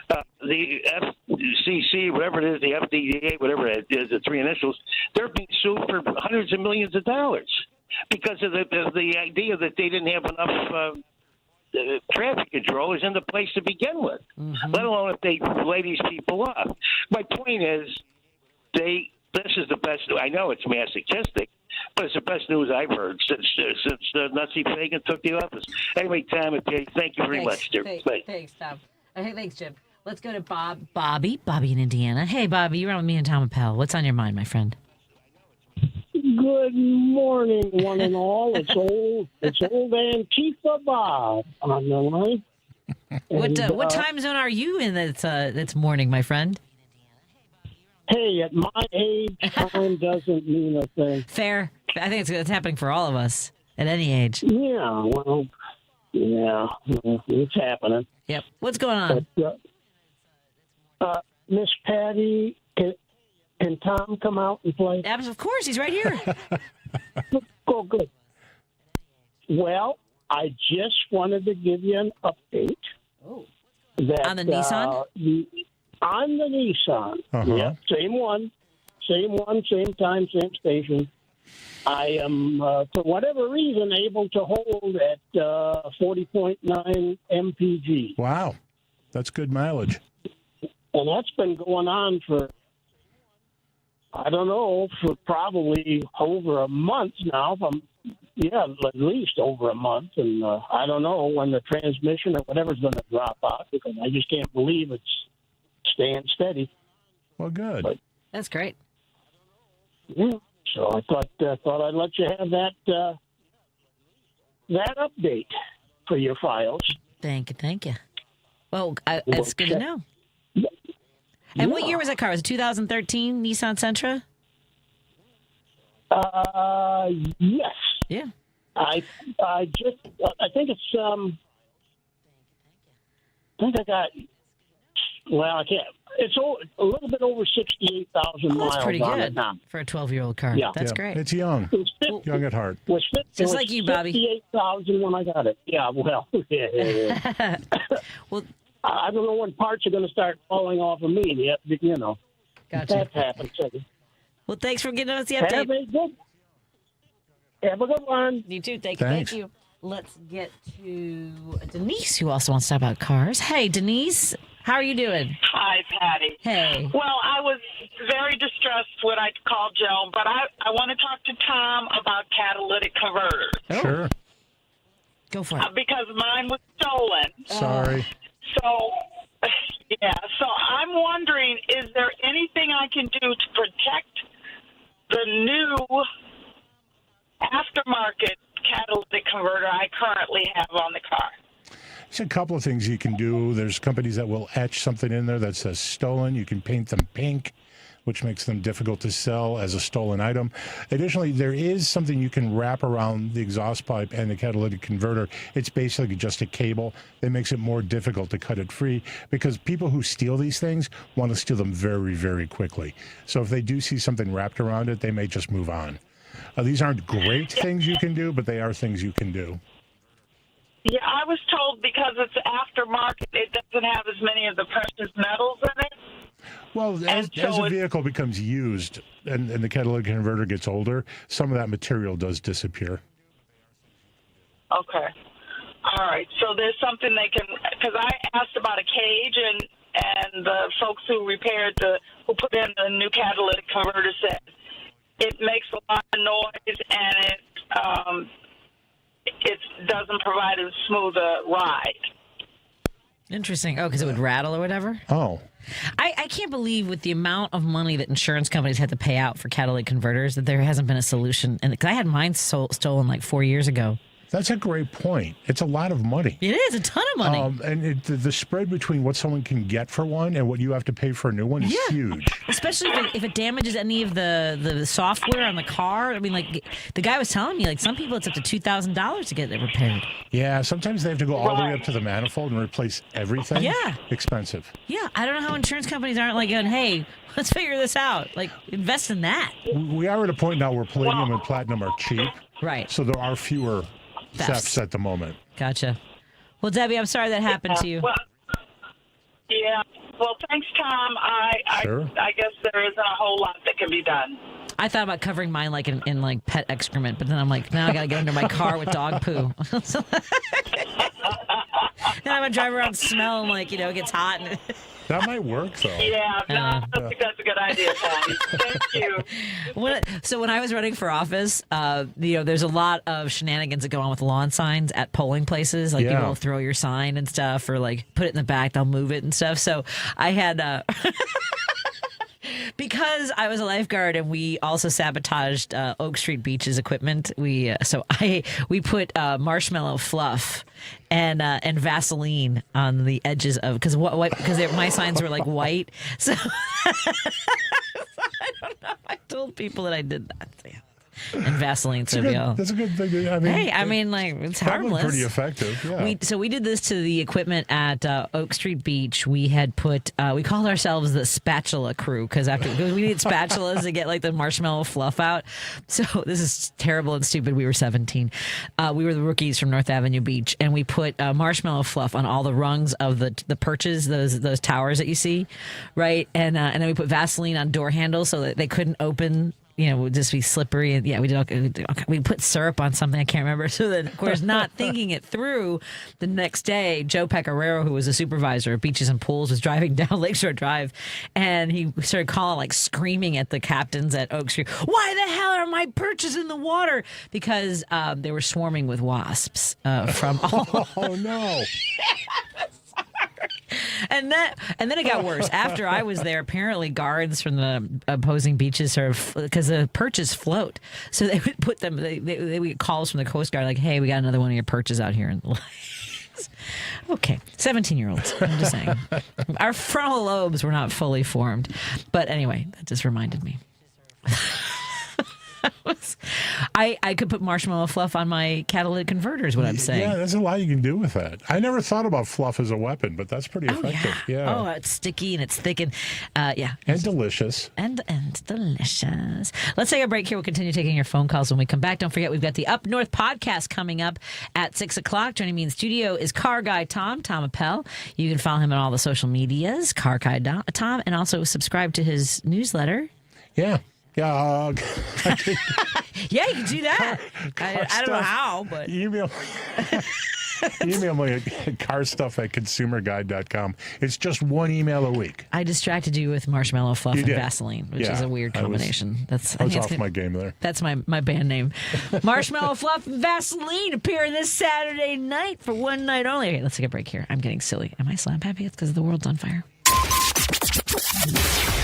the FCC, whatever it is, the FDA, whatever it is, the three initials, they're being sued for hundreds of millions of dollars because of the idea that they didn't have enough traffic controllers in the place to begin with, let alone if they lay these people off. My point is, this is the best. I know it's masochistic, but it's the best news I've heard since Nancy Reagan took the office. Anyway, Tom, thank you very much, dear. Thanks, Tom. Hey, thanks, Jim. Let's go to Bobby in Indiana. Hey, Bobby, you're on with me and Tom Appel. What's on your mind, my friend? Good morning, one and all. It's old Antifa Bob on the line. What time zone are you in that's morning, my friend? Hey, at my age, time doesn't mean a thing. Fair. I think it's happening for all of us at any age. Yeah, well, it's happening. Yep. What's going on? But, Miss Patty, can Tom come out and play? Of course, he's right here. Oh, good. Well, I just wanted to give you an update. Oh. That, on the Nissan? On the Nissan. Uh-huh. Yeah, same one, same time, same station. I am, for whatever reason, able to hold at 40.9 mpg. Wow. That's good mileage. And that's been going on for, I don't know, for probably over a month now. At least over a month. And I don't know when the transmission or whatever's going to drop out, because I just can't believe it's staying steady. Well, good. But, that's great. Yeah. So I thought I'd let you have that update for your files. Thank you. Well, it's good to know. And what year was that car? Was it 2013 Nissan Sentra? Yes. Yeah. I think it's I think I got. Well, I can't. It's a little bit over 68,000 miles. That's pretty on good it now. for a 12-year-old car. Yeah. That's great. It's young. Young at heart. Just like you, Bobby. 58,000 when I got it. Yeah. Well. Well, I don't know when parts are going to start falling off of me yet. You know. Gotcha. That happens. Well, thanks for giving us the update. Have a good one. You too. Thanks. Thank you. Let's get to Denise, who also wants to talk about cars. Hey, Denise, how are you doing? Hi, Patty. Hey. Well, I was very distressed when I called Joe, but I want to talk to Tom about catalytic converters. Oh. Sure. Go for it. Because mine was stolen. Sorry. So, yeah. So I'm wondering, is there anything I can do to protect the new aftermarket catalytic converter I currently have on the car? There's a couple of things you can do. There's companies that will etch something in there that says stolen. You can paint them pink, which makes them difficult to sell as a stolen item. Additionally, there is something you can wrap around the exhaust pipe and the catalytic converter. It's basically just a cable that makes it more difficult to cut it free, because people who steal these things want to steal them very, very quickly. So if they do see something wrapped around it, they may just move on. These aren't great things you can do, but they are things you can do. Yeah, I was told because it's aftermarket, it doesn't have as many of the precious metals in it. Well, as a vehicle becomes used and the catalytic converter gets older, some of that material does disappear. Okay. All right. So there's something they can, because I asked about a cage, and the folks who who put in the new catalytic converter said it makes a lot of noise, and it doesn't provide as smooth a ride. Interesting. Oh, because it would rattle or whatever? Oh. I can't believe with the amount of money that insurance companies had to pay out for catalytic converters that there hasn't been a solution. And 'cause I had mine stolen like 4 years ago. That's a great point. It's a lot of money. It is a ton of money. And the spread between what someone can get for one and what you have to pay for a new one is huge. Especially if it damages any of the software on the car. I mean, like the guy was telling me, like some people it's up to $2,000 to get it repaired. Yeah, sometimes they have to go all the way up to the manifold and replace everything. Yeah. Expensive. Yeah, I don't know how insurance companies aren't like going, hey, let's figure this out. Like, invest in that. We are at a point now where palladium and platinum are cheap. Right. So there are fewer thefts at the moment. Gotcha. Well, Debbie, I'm sorry that happened to you. Well, yeah. Well, thanks, Tom. Sure. I guess there isn't a whole lot that can be done. I thought about covering mine like in like pet excrement, but then I'm like, now I got to get under my car with dog poo. Then I'm going to drive around smelling like, it gets hot. And that might work, though. Yeah, I don't think that's a good idea, Tom. Thank you. So when I was running for office, there's a lot of shenanigans that go on with lawn signs at polling places. Like people will throw your sign and stuff, or like put it in the back, they'll move it and stuff. So I had Because I was a lifeguard and we also sabotaged Oak Street Beach's equipment. We put marshmallow fluff and Vaseline on the edges of because my signs were like white. So I don't know. I told people that I did that. Yeah. And Vaseline. That's a good thing. It's harmless. Pretty effective. Yeah. We did this to the equipment at Oak Street Beach. We had put we called ourselves the spatula crew because we needed spatulas to get like the marshmallow fluff out. So this is terrible and stupid. We were 17. We were the rookies from North Avenue Beach, and we put marshmallow fluff on all the rungs of the perches, those towers that you see, right? And then we put Vaseline on door handles so that they couldn't open. It would just be slippery. And yeah, we put syrup on something I can't remember. So then, of course, not thinking it through, the next day, Joe Pecoraro, who was a supervisor at Beaches and Pools, was driving down Lakeshore Drive, and he started calling, like screaming at the captains at Oak Street, "Why the hell are my perches in the water?" Because they were swarming with wasps from all. Oh no. And then it got worse. After I was there, apparently guards from the opposing beaches because the perches float, so they would put them. They would get calls from the Coast Guard like, "Hey, we got another one of your perches out here." Okay, 17-year-olds. I'm just saying, our frontal lobes were not fully formed. But anyway, that just reminded me. I could put marshmallow fluff on my catalytic converter is what I'm saying. Yeah, there's a lot you can do with that. I never thought about fluff as a weapon, but that's pretty effective. Yeah. Oh, it's sticky and it's thick and And delicious. And delicious. Let's take a break here. We'll continue taking your phone calls when we come back. Don't forget, we've got the Up North podcast coming up at 6 o'clock. Joining me in studio is Car Guy Tom Appel. You can follow him on all the social medias, Car Guy Tom, and also subscribe to his newsletter. Yeah. Yeah, yeah, you can do that. I don't know how, but email me at carstuff@consumerguide.com. It's just one email a week. I distracted you with marshmallow fluff and Vaseline, which is a weird combination. I was off my game there. That's my band name. Marshmallow fluff and Vaseline appear this Saturday night for one night only. Okay, let's take a break here. I'm getting silly. Am I slap happy? It's because the world's on fire.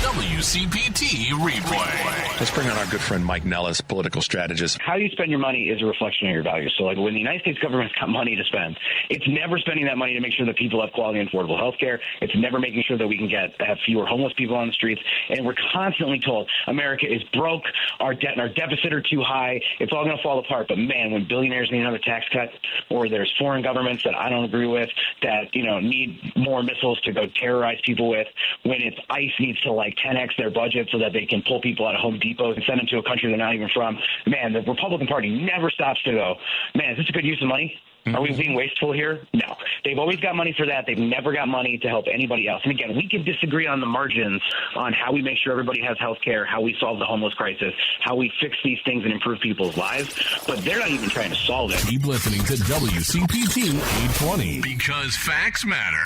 WCPT replay. Let's bring on our good friend Mike Nellis, political strategist. How you spend your money is a reflection of your values. So, like, when the United States government's got money to spend, it's never spending that money to make sure that people have quality and affordable health care. It's never making sure that we can have fewer homeless people on the streets. And we're constantly told America is broke, our debt and our deficit are too high. It's all going to fall apart. But, man, when billionaires need another tax cut, or there's foreign governments that I don't agree with that, need more missiles to go terrorize people with, when it's ICE needs to, 10x their budget so that they can pull people out of Home Depot and send them to a country they're not even from. Man, the Republican Party never stops to go, man, is this a good use of money? Are we being wasteful here? No. They've always got money for that. They've never got money to help anybody else. And again, we can disagree on the margins on how we make sure everybody has health care, how we solve the homeless crisis, how we fix these things and improve people's lives, but they're not even trying to solve it. Keep listening to WCPT 820 because facts matter.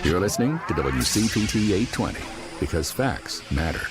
You're listening to WCPT 820 because facts matter.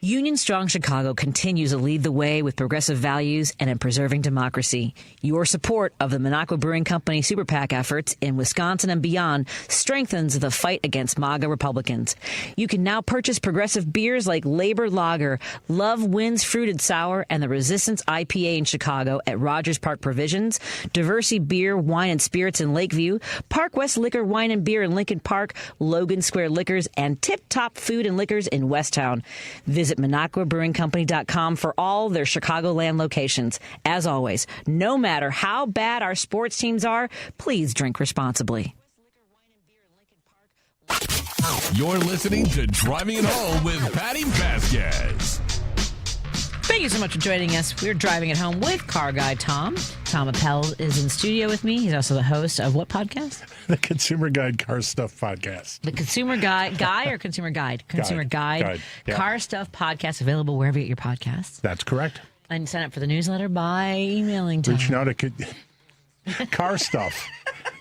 Union Strong Chicago continues to lead the way with progressive values and in preserving democracy. Your support of the Minocqua Brewing Company Super PAC efforts in Wisconsin and beyond strengthens the fight against MAGA Republicans. You can now purchase progressive beers like Labor Lager, Love Wins Fruited Sour, and the Resistance IPA in Chicago at Rogers Park Provisions, Diversity Beer, Wine, and Spirits in Lakeview, Park West Liquor, Wine, and Beer in Lincoln Park, Logan Square Liquors, and Tip Top Food and Liquors in Westtown. Visit MinocquaBrewingCompany.com for all their Chicagoland locations. As always, no matter how bad our sports teams are, please drink responsibly. You're listening to Driving It Home with Patti Vasquez. Thank you so much for joining us. We're driving it home with Car Guy Tom. Tom Appel is in studio with me. He's also the host of what podcast? The Consumer Guide Car Stuff Podcast. The Consumer Guy or Consumer Guide? Consumer Guide. Yeah. Car Stuff Podcast, available wherever you get your podcasts. That's correct. And sign up for the newsletter by emailing Tom. Reaching out at Car Stuff.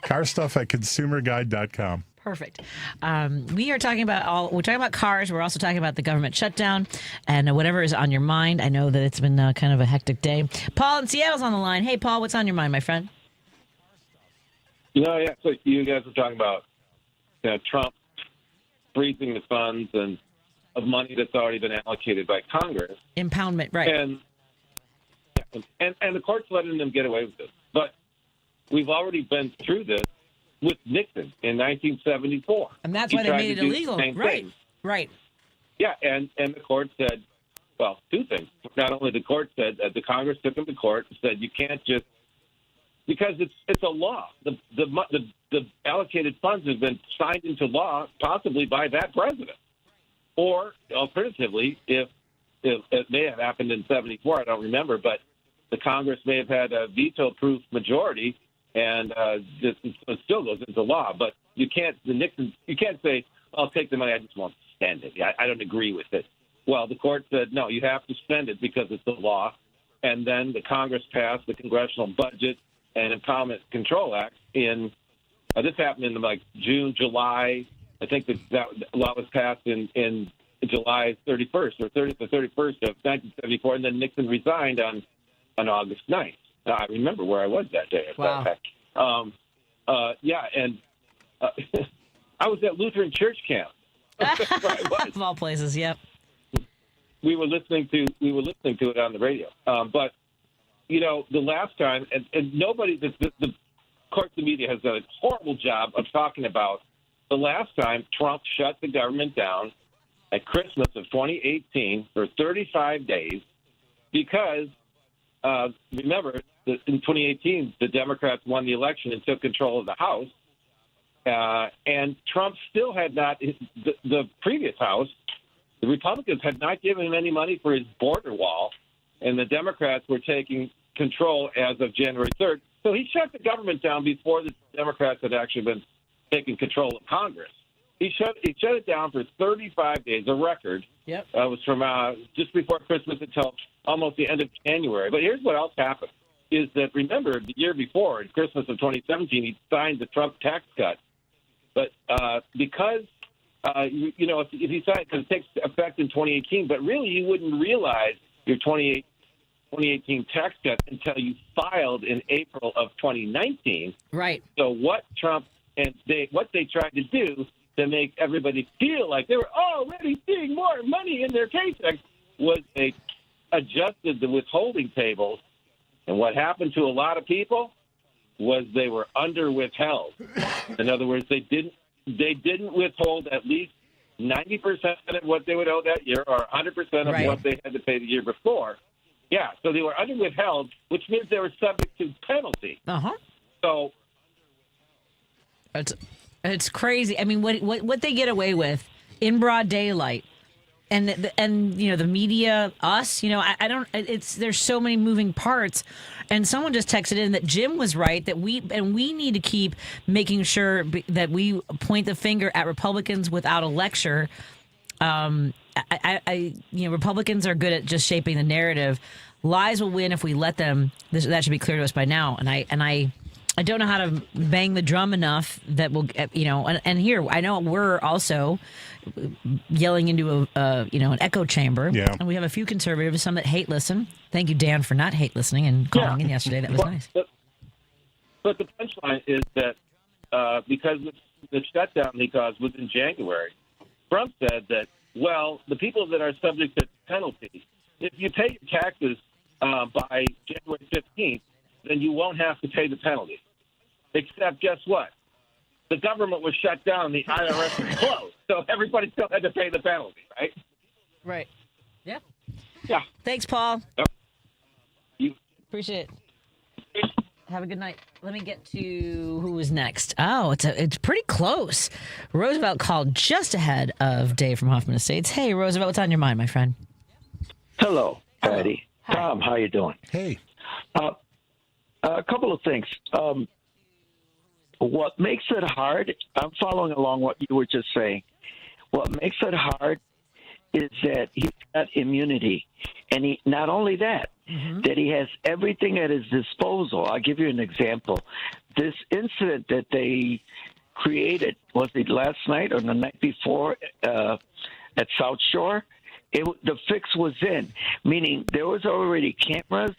Car Stuff at consumerguide.com. Perfect. We're talking about cars. We're also talking about the government shutdown and whatever is on your mind. I know that it's been kind of a hectic day. Paul in Seattle's on the line. Hey, Paul, what's on your mind, my friend? So you guys were talking about Trump freezing the funds and of money that's already been allocated by Congress. Impoundment, right. And the court's letting them get away with this. But we've already been through this with Nixon in 1974. And that's He why they tried made to it do the illegal. same Right. thing. Right. Yeah, and the court said, well, two things. Not only the court said, the Congress took them to court and said you can't just, because it's a law. The allocated funds have been signed into law, possibly by that president. Or alternatively, if it may have happened in 74, I don't remember, but the Congress may have had a veto-proof majority, and it still goes into law. But you can't say, I'll take the money, I just won't spend it. I don't agree with it. Well, the court said, no, you have to spend it because it's the law. And then the Congress passed the Congressional Budget and Impoundment Control Act in, this happened in like June, July. I think that law was passed in July 31st or 30th or 31st of 1974, and then Nixon resigned on August 9th. I remember where I was that day. Wow. And I was at Lutheran church camp. Of all places, yep. We were listening to it on the radio. But you know, the last time, and nobody, the courts and media has done a horrible job of talking about the last time Trump shut the government down at Christmas of 2018 for 35 days because, remember, in 2018, the Democrats won the election and took control of the House. And Trump still had not, the previous House, the Republicans had not given him any money for his border wall, and the Democrats were taking control as of January 3rd. So he shut the government down before the Democrats had actually been taking control of Congress. He shut it down for 35 days, a record. Yep. It was from just before Christmas until almost the end of January. But here's what else happened, is that, remember, the year before, in Christmas of 2017, he signed the Trump tax cut. But because, if he signed it, because it takes effect in 2018, but really you wouldn't realize your 2018 tax cut until you filed in April of 2019. Right. So what Trump and what they tried to do to make everybody feel like they were already seeing more money in their paychecks was they adjusted the withholding tables. And what happened to a lot of people was they were under withheld. In other words, they didn't withhold at least 90% of what they would owe that year or 100% of what they had to pay the year before. Yeah, so they were under withheld, which means they were subject to penalty. Uh-huh. So it's crazy. I mean, what they get away with in broad daylight, and the media, us, I don't. There's so many moving parts, and someone just texted in that Jim was right that we need to keep making sure that we point the finger at Republicans without a lecture. Republicans are good at just shaping the narrative. Lies will win if we let them. That should be clear to us by now. And I don't know how to bang the drum enough that will, and here I know we're also yelling into an echo chamber. Yeah. And we have a few conservatives, some that hate listen. Thank you, Dan, for not hate listening and calling in yesterday. That was nice. But the punchline is that because the shutdown he caused was in January, Trump said that, well, the people that are subject to penalty, if you pay your taxes by January 15th, then you won't have to pay the penalty. Except, guess what? The government was shut down. The IRS was closed. So everybody still had to pay the penalty, right? Right. Yeah. Yeah. Thanks, Paul. Yep. Appreciate it. Have a good night. Let me get to who was next. Oh, it's pretty close. Roosevelt called just ahead of Dave from Hoffman Estates. Hey, Roosevelt, what's on your mind, my friend? Hello, Patty. Tom, how you doing? Hey. A couple of things. What makes it hard, I'm following along what you were just saying. What makes it hard is that he's got immunity. And he not only that, that he has everything at his disposal. I'll give you an example. This incident that they created, was it last night or the night before at South Shore? The fix was in, meaning there was already cameras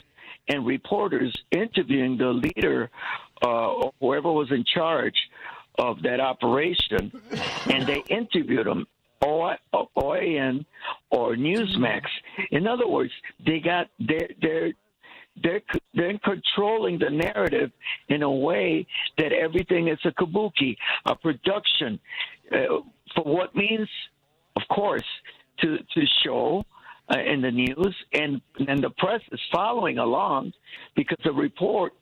and reporters interviewing the leader or whoever was in charge of that operation, and they interviewed him. OAN or Newsmax. In other words, they're controlling the narrative in a way that everything is a kabuki, a production, for what means, of course, to show in the news, and the press is following along because the report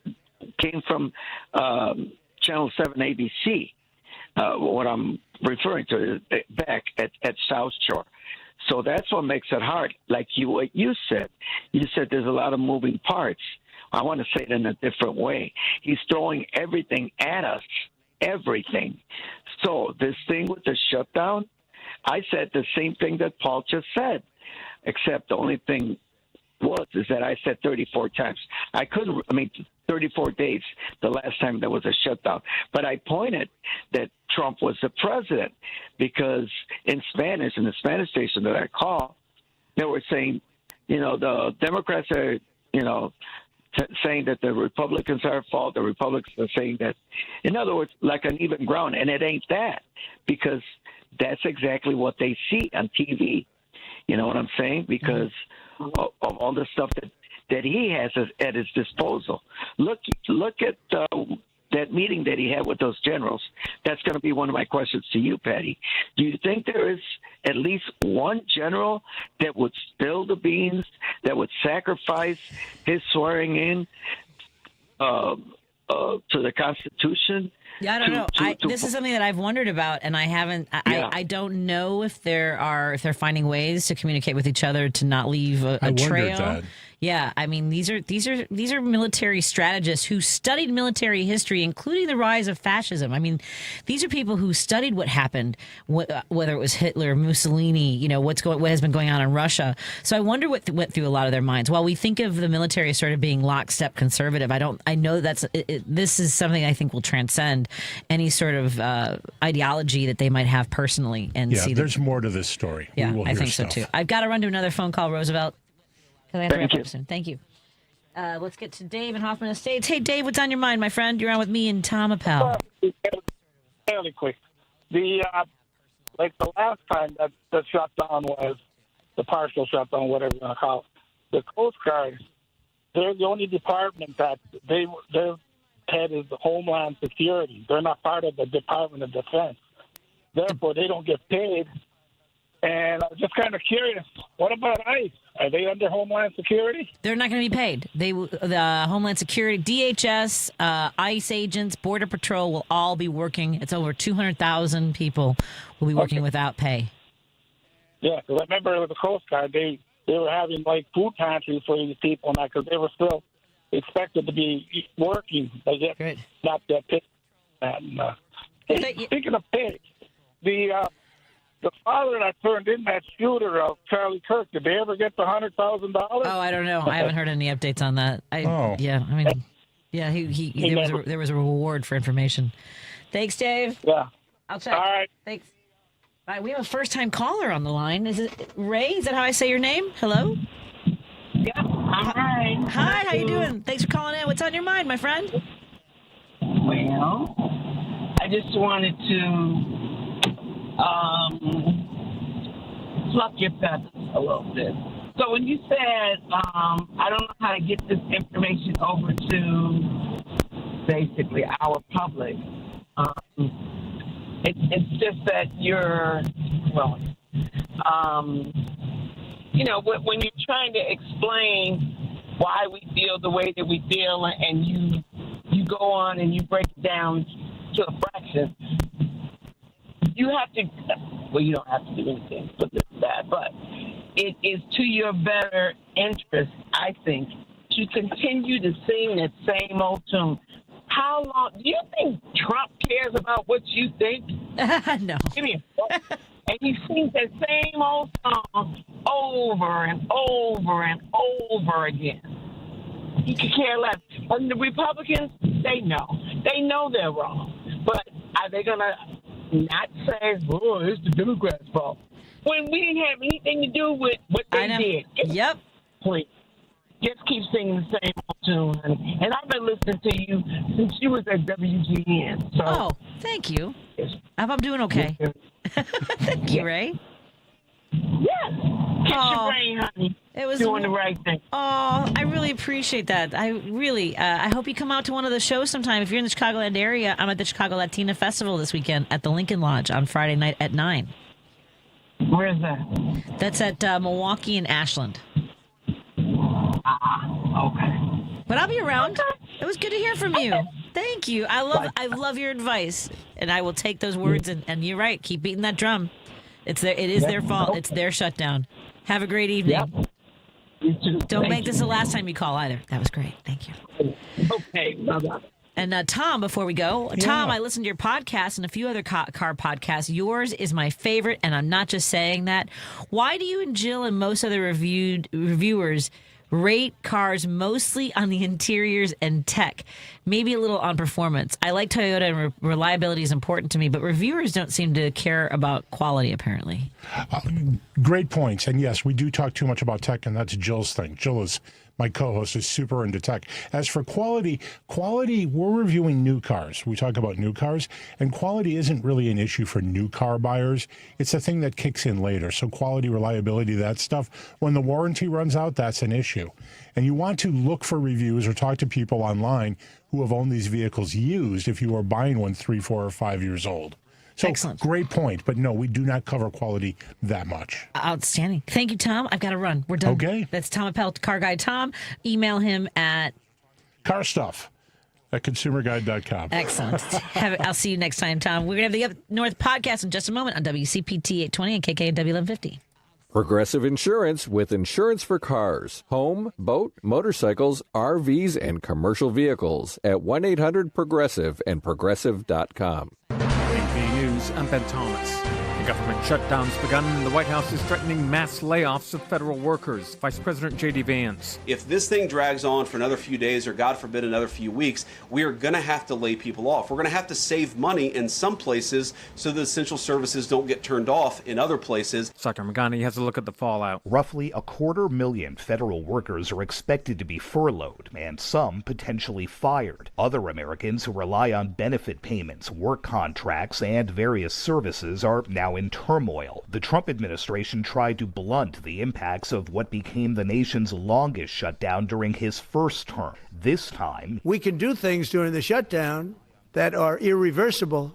came from Channel 7 ABC. What I'm referring to back at South Shore. So that's what makes it hard. Like what you said there's a lot of moving parts. I want to say it in a different way. He's throwing everything at us, everything. So this thing with the shutdown, I said the same thing that Paul just said, except the only thing is that I said 34 times. 34 days the last time there was a shutdown. But I pointed that Trump was the president because in Spanish, in the Spanish station that I call, they were saying, the Democrats are, saying that the Republicans are at fault. The Republicans are saying that, in other words, like an even ground. And it ain't that, because that's exactly what they see on TV. You know what I'm saying? Because of all the stuff that he has at his disposal. Look at that meeting that he had with those generals. That's going to be one of my questions to you, Patty. Do you think there is at least one general that would spill the beans, that would sacrifice his swearing in to the Constitution? Yeah, I don't know. This is something that I've wondered about, and I haven't. I don't know if they're finding ways to communicate with each other to not leave a trail. That. Yeah, I mean these are military strategists who studied military history, including the rise of fascism. I mean, these are people who studied what happened, whether it was Hitler, Mussolini, what has been going on in Russia. So I wonder what went through a lot of their minds. While we think of the military as sort of being lockstep conservative, I know this is something I think will transcend any sort of ideology that they might have personally. And there's more to this story. Yeah, I think so too. I've got to run to another phone call, Roosevelt. Thank you. Let's get to Dave in Hoffman Estates. Hey, Dave, what's on your mind, my friend? You're on with me and Tom Appel. Fairly quick. The last time that the shutdown was, the partial shutdown, whatever you want to call it, the Coast Guard, they're the only department that their head is Homeland Security. They're not part of the Department of Defense. Therefore, they don't get paid. And I was just kind of curious, what about ICE? Are they under Homeland Security? They're not going to be paid. The Homeland Security, DHS, ICE agents, Border Patrol will all be working. It's over 200,000 people will be working without pay. Yeah, because I remember with the Coast Guard, they were having food pantries for these people and that, because they were still expected to be working, but yet not that paid. And speaking of pay, the father that turned in that shooter of Charlie Kirk, did they ever get the $100,000? Oh, I don't know. I haven't heard any updates on that. There was a reward for information. Thanks, Dave. Yeah. I'll check. All right. Thanks. All right, we have a first-time caller on the line. Is it Ray? Is that how I say your name? Hello? Yeah. Hi. Hi, how you doing? Thanks for calling in. What's on your mind, my friend? Well, I just wanted to fluff your feathers a little bit. So when you said, I don't know how to get this information over to basically our public, it's just that when you're trying to explain why we feel the way that we feel, and you go on and you break it down to a fraction, you have to, you don't have to do anything for that, but it is to your better interest, I think, to continue to sing that same old tune. How long do you think Trump cares about what you think? No. Give me a and he sings that same old song over and over and over again. He could care less. And the Republicans, they know they're wrong, but are they gonna not say, "Oh, it's the Democrats' fault," when we didn't have anything to do with what they did? Please, just keep singing the same old tune. And I've been been listening to you since you was at WGN. So, thank you. I hope I'm doing okay. Thank you, Ray. Yes. Catch your brain, honey. It was doing the right thing. Oh, I really appreciate that. I really, I hope you come out to one of the shows sometime. If you're in the Chicagoland area, I'm at the Chicago Latina Festival this weekend at the Lincoln Lodge on Friday night at 9. Where is that? That's at Milwaukee and Ashland. Okay. But I'll be around. It was good to hear from you. Thank you. I love your advice, and I will take those words. And you're right. Keep beating that drum. It is their fault. It's their shutdown. Have a great evening. Yep. You too. Don't make this the last time you call either. That was great. Thank you. Okay. Bye-bye. And Tom, before we go, Tom, I listened to your podcast and a few other car podcasts. Yours is my favorite, and I'm not just saying that. Why do you and Jill and most other reviewers rate cars mostly on the interiors and tech, maybe a little on performance? I like Toyota, and reliability is important to me, but reviewers don't seem to care about quality, apparently. Great points. And yes, we do talk too much about tech, and that's Jill's thing. Jill is my co-host, is super into tech. As for quality, we're reviewing new cars. We talk about new cars, and quality isn't really an issue for new car buyers. It's a thing that kicks in later. So quality, reliability, that stuff, when the warranty runs out, that's an issue. And you want to look for reviews or talk to people online who have owned these vehicles used if you are buying one 3, 4, or 5 years old. So, excellent. Great point. But no, we do not cover quality that much. Outstanding. Thank you, Tom. I've got to run. We're done. Okay. That's Tom Appel, Car Guy Tom. Email him at carstuff@consumerguide.com. Excellent. I'll see you next time, Tom. We're going to have the Up North podcast in just a moment on WCPT 820 and KKNW 1150. Progressive Insurance with insurance for cars, home, boat, motorcycles, RVs, and commercial vehicles at 1-800-PROGRESSIVE and progressive.com. AP News, I'm Ben Thomas. The government shutdown's begun, and the White House is threatening mass layoffs of federal workers. Vice President J.D. Vance. If this thing drags on for another few days, or God forbid another few weeks, we are going to have to lay people off. We're going to have to save money in some places so that essential services don't get turned off in other places. Dr. Magani has a look at the fallout. Roughly 250,000 federal workers are expected to be furloughed, and some potentially fired. Other Americans who rely on benefit payments, work contracts, and various services are now in turmoil. The Trump administration tried to blunt the impacts of what became the nation's longest shutdown during his first term. This time, we can do things during the shutdown that are irreversible,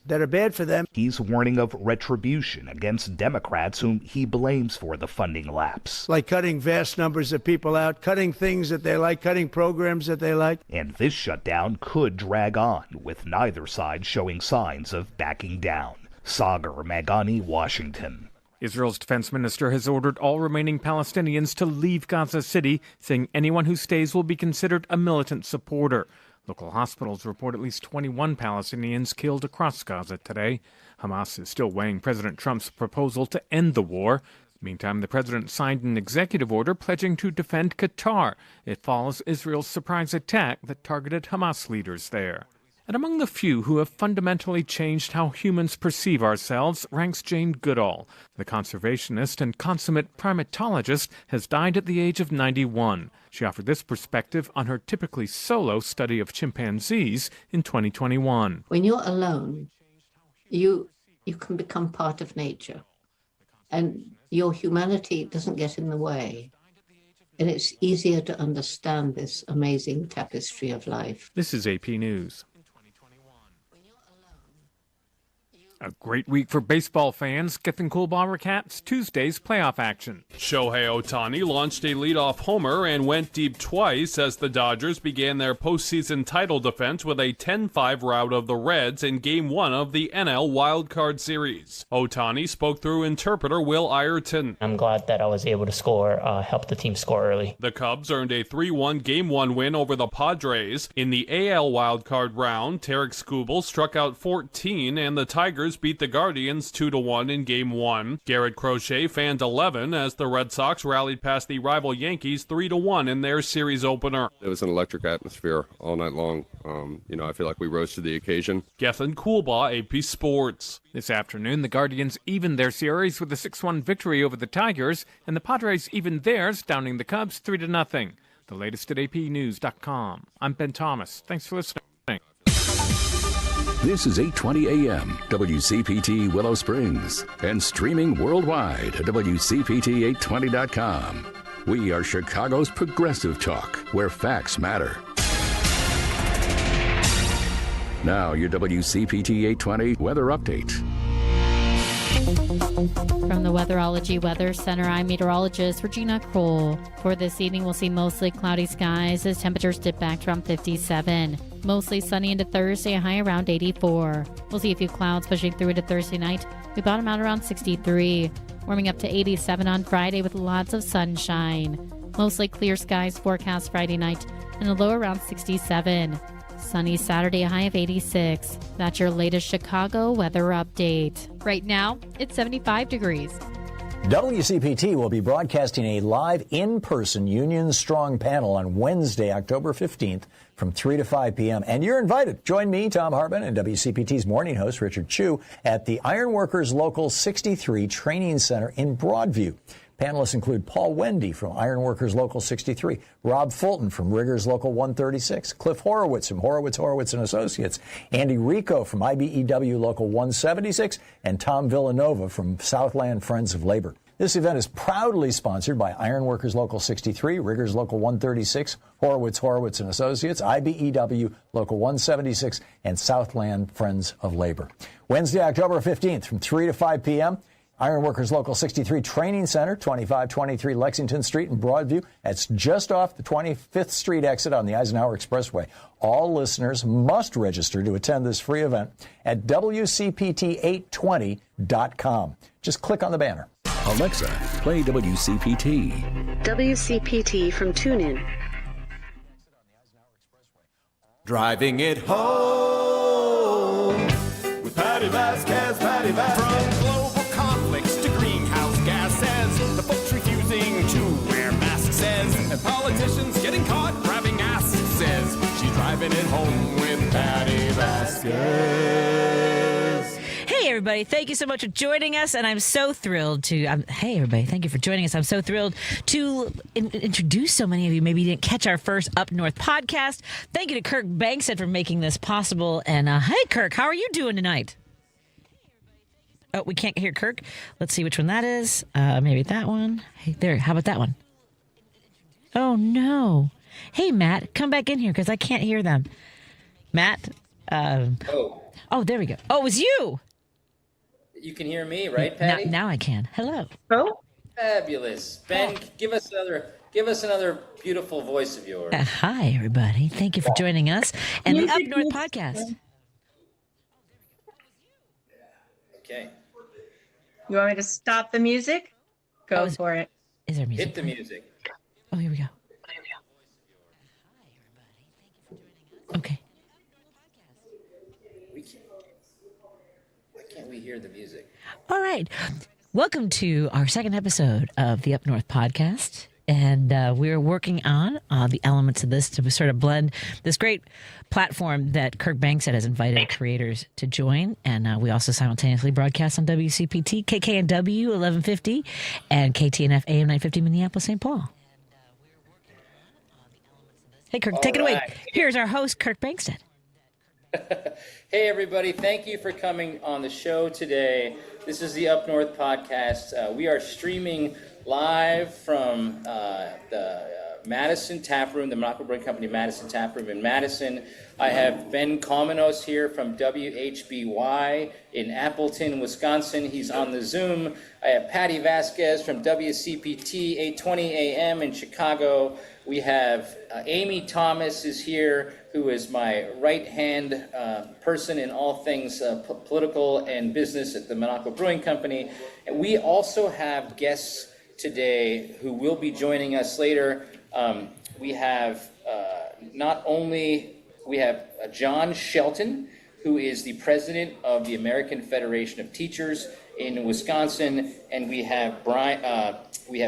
that are bad for them. He's warning of retribution against Democrats whom he blames for the funding lapse. Like cutting vast numbers of people out, cutting things that they like, cutting programs that they like. And this shutdown could drag on, with neither side showing signs of backing down. Sagar Magani, Washington. Israel's defense minister has ordered all remaining Palestinians to leave Gaza City, saying anyone who stays will be considered a militant supporter. Local hospitals report at least 21 Palestinians killed across Gaza today. Hamas is still weighing President Trump's proposal to end the war. Meantime, the president signed an executive order pledging to defend Qatar. It follows Israel's surprise attack that targeted Hamas leaders there. And among the few who have fundamentally changed how humans perceive ourselves ranks Jane Goodall. The conservationist and consummate primatologist has died at the age of 91. She offered this perspective on her typically solo study of chimpanzees in 2021. When you're alone, you can become part of nature, and your humanity doesn't get in the way. And it's easier to understand this amazing tapestry of life. This is AP News. A great week for baseball fans. Getting Cool Ball recaps Tuesday's playoff action. Shohei Ohtani launched a leadoff homer and went deep twice as the Dodgers began their postseason title defense with a 10-5 rout of the Reds in Game 1 of the NL Wild Card Series. Ohtani spoke through interpreter Will Ireton. I'm glad that I was able to score, help the team score early. The Cubs earned a 3-1 Game 1 win over the Padres. In the AL Wild Card round, Tarek Skubal struck out 14 and the Tigers beat the Guardians 2-1 in Game 1. Garrett Crochet fanned 11 as the Red Sox rallied past the rival Yankees 3-1 in their series opener. It was an electric atmosphere all night long. I feel like we rose to the occasion. Gethin Coolbaugh, AP Sports. This afternoon, the Guardians evened their series with a 6-1 victory over the Tigers, and the Padres evened theirs, downing the Cubs 3-0. The latest at apnews.com. I'm Ben Thomas. Thanks for listening. This is 820 AM, WCPT Willow Springs, and streaming worldwide at WCPT820.com. We are Chicago's progressive talk, where facts matter. Now, your WCPT 820 weather update. From the Weatherology Weather Center, I'm meteorologist Regina Kroll. For this evening, we'll see mostly cloudy skies as temperatures dip back to around 57. Mostly sunny into Thursday, a high around 84. We'll see a few clouds pushing through into Thursday night. We bottom out around 63. Warming up to 87 on Friday with lots of sunshine. Mostly clear skies forecast Friday night and a low around 67. Sunny Saturday, a high of 86. That's your latest Chicago weather update. Right now, it's 75 degrees. WCPT will be broadcasting a live in-person Union Strong panel on Wednesday, October 15th from 3 to 5 p.m. And you're invited. Join me, Tom Hartman, and WCPT's morning host, Richard Chu, at the Ironworkers Local 63 Training Center in Broadview. Panelists include Paul Wendy from Ironworkers Local 63, Rob Fulton from Riggers Local 136, Cliff Horowitz from Horowitz & Associates, Andy Rico from IBEW Local 176, and Tom Villanova from Southland Friends of Labor. This event is proudly sponsored by Ironworkers Local 63, Riggers Local 136, Horowitz & Associates, IBEW Local 176, and Southland Friends of Labor. Wednesday, October 15th from 3 to 5 p.m., Ironworkers Local 63 Training Center, 2523 Lexington Street in Broadview. That's just off the 25th Street exit on the Eisenhower Expressway. All listeners must register to attend this free event at WCPT820.com. Just click on the banner. Alexa, play WCPT. WCPT from TuneIn. Driving it home with Patti Vasquez, Patti Vasquez. From global conflicts to greenhouse gases, the folks refusing to wear masks says, and politicians getting caught grabbing asses says, she's driving it home with Patti Vasquez. Hey, everybody. Thank you so much for joining us. And I'm so thrilled to... hey, everybody. Thank you for joining us. I'm so thrilled to introduce so many of you. Maybe you didn't catch our first Up North podcast. Thank you to Kirk Bangstad for making this possible. And hey, Kirk, how are you doing tonight? Oh, we can't hear Kirk. Let's see which one that is. Maybe that one. Hey, there. How about that one? Oh, no. Hey, Matt, come back in here because I can't hear them. Matt? Oh, there we go. Oh, it was you. You can hear me, right, Patty? Now I can. Hello. Oh, fabulous. Ben, give us another beautiful voice of yours. Hi, everybody. Thank you for joining us and the Up North podcast. Okay. You want me to stop the music? Go for it. Is there music? Hit the music. Oh, here we go. Okay. Why can't we hear the music? All right. Welcome to our second episode of the Up North podcast. And we're working on the elements of this to sort of blend this great platform that Kirk Bangstad has invited creators to join. And we also simultaneously broadcast on WCPT, KKNW 1150, and KTNF AM 950 Minneapolis, St. Paul. Hey, Kirk, take it away. Here's our host, Kirk Bangstad. Hey, everybody. Thank you for coming on the show today. This is the Up North podcast. We are streaming live from the Madison Tap Room, the Minocqua Brewing Company Madison Tap Room in Madison. I have Ben Komenos here from WHBY in Appleton, Wisconsin. He's on the Zoom. I have Patti Vasquez from WCPT 820 AM in Chicago. We have Amy Thomas is here, who is my right-hand person in all things political and business at the Minocqua Brewing Company. And we also have guests today who will be joining us later. We have we have John Shelton, who is the president of the American Federation of Teachers in Wisconsin, and we have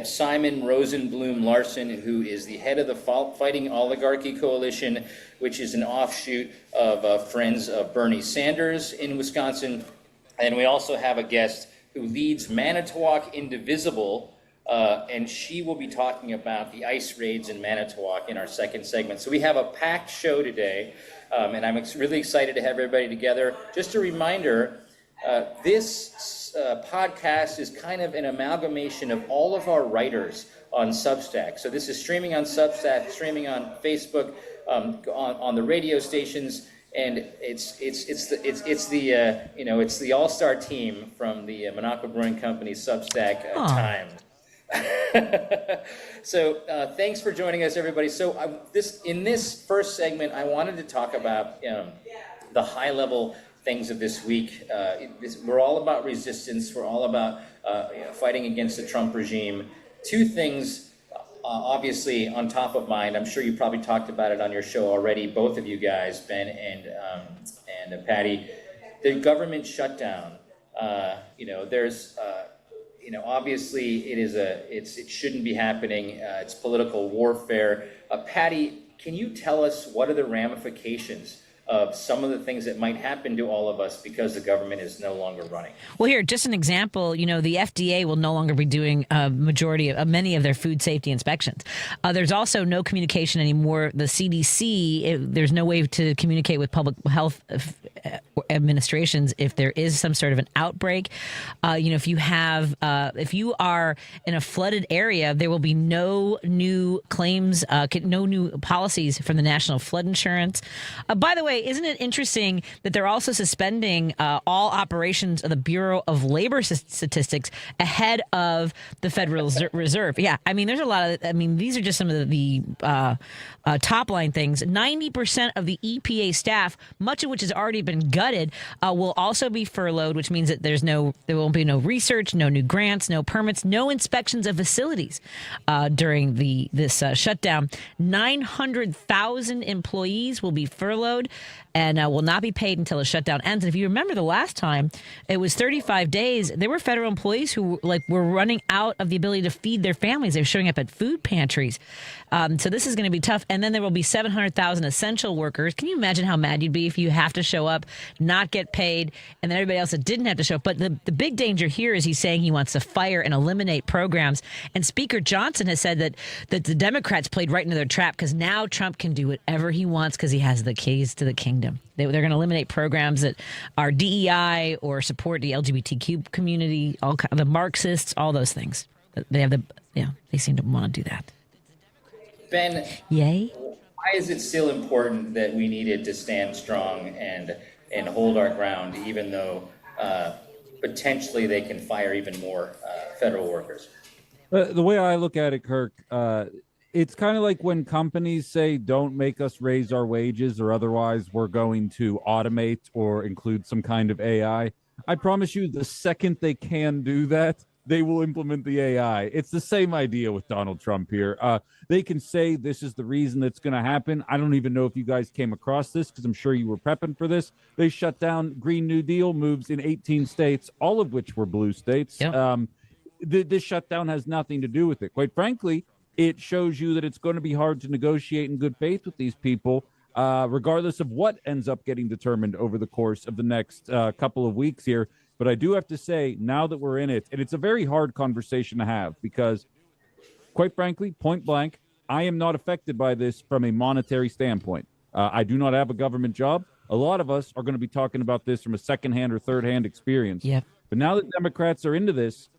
Simon Rosenblum Larson, who is the head of the Fighting Oligarchy Coalition, which is an offshoot of Friends of Bernie Sanders in Wisconsin. And we also have a guest who leads Manitowoc Indivisible, and she will be talking about the ICE raids in Manitowoc in our second segment. So we have a packed show today, and I'm really excited to have everybody together. Just a reminder, this podcast is kind of an amalgamation of all of our writers on Substack. So this is streaming on Substack, streaming on Facebook, on the radio stations, and it's the all-star team from the Minocqua Brewing Company Substack Times. So thanks for joining us, everybody. So in this first segment, I wanted to talk about the high-level things of this week. We're all about resistance. We're all about fighting against the Trump regime. Two things obviously on top of mind. I'm sure you probably talked about it on your show already, both of you guys, Ben and Patti. The government shutdown. There's obviously it shouldn't be happening. It's political warfare. Patti, can you tell us what are the ramifications of some of the things that might happen to all of us because the government is no longer running? Well, here, just an example, the FDA will no longer be doing many of their food safety inspections. There's also no communication anymore. The CDC, there's no way to communicate with public health administrations if there is some sort of an outbreak. If you are in a flooded area, there will be no new claims, no new policies from the National Flood Insurance. By the way, isn't it interesting that they're also suspending all operations of the Bureau of Labor Statistics ahead of the Federal Reserve? Yeah, there's a lot of, these are just some of the top line things. 90% of the EPA staff, much of which has already been gutted, will also be furloughed, which means that there won't be no research, no new grants, no permits, no inspections of facilities during this shutdown. 900,000 employees will be furloughed and will not be paid until the shutdown ends. And if you remember the last time, it was 35 days. There were federal employees who were running out of the ability to feed their families. They were showing up at food pantries. So this is going to be tough. And then there will be 700,000 essential workers. Can you imagine how mad you'd be if you have to show up, not get paid, and then everybody else that didn't have to show up? But the big danger here is he's saying he wants to fire and eliminate programs. And Speaker Johnson has said that the Democrats played right into their trap because now Trump can do whatever he wants because he has the keys to the kingdom. They're going to eliminate programs that are DEI or support the LGBTQ community, the Marxists, all those things. They seem to want to do that. Ben, yay? Why is it still important that we needed to stand strong and hold our ground, even though potentially they can fire even more federal workers? The way I look at it, Kirk, it's kind of like when companies say, don't make us raise our wages or otherwise we're going to automate or include some kind of AI. I promise you the second they can do that, they will implement the AI. It's the same idea with Donald Trump here. They can say this is the reason that's going to happen. I don't even know if you guys came across this because I'm sure you were prepping for this. They shut down Green New Deal moves in 18 states, all of which were blue states. Yep. This shutdown has nothing to do with it. Quite frankly, it shows you that it's going to be hard to negotiate in good faith with these people, regardless of what ends up getting determined over the course of the next couple of weeks here. But I do have to say, now that we're in it, and it's a very hard conversation to have because, quite frankly, point blank, I am not affected by this from a monetary standpoint. I do not have a government job. A lot of us are going to be talking about this from a secondhand or third-hand experience. Yeah. But now that Democrats are into this,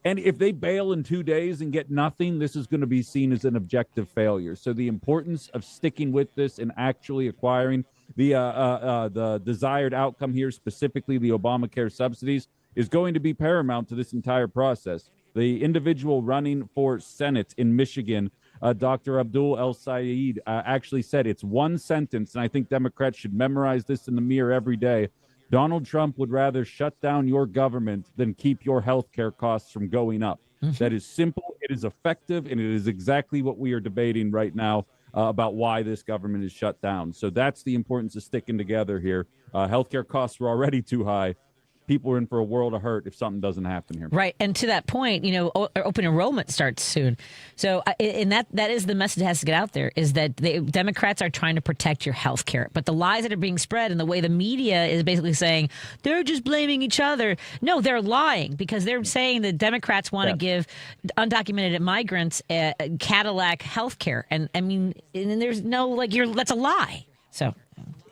and if they bail in 2 days and get nothing, this is going to be seen as an objective failure. So the importance of sticking with this and actually acquiring the desired outcome here, specifically the Obamacare subsidies, is going to be paramount to this entire process. The individual running for Senate in Michigan, Dr. Abdul El Sayed, actually said it's one sentence, and I think Democrats should memorize this in the mirror every day. Donald Trump would rather shut down your government than keep your health care costs from going up. Mm-hmm. That is simple, it is effective, and it is exactly what we are debating right now about why this government is shut down. So that's the importance of sticking together here. Healthcare costs were already too high. people are in for a world of hurt if something doesn't happen here. Right. And to that point, open enrollment starts soon. So and that is the message that has to get out there, is that the Democrats are trying to protect your health care. But the lies that are being spread and the way the media is basically saying they're just blaming each other. No, they're lying, because they're saying that Democrats want to give undocumented migrants Cadillac health care. And I mean, and there's no that's a lie. So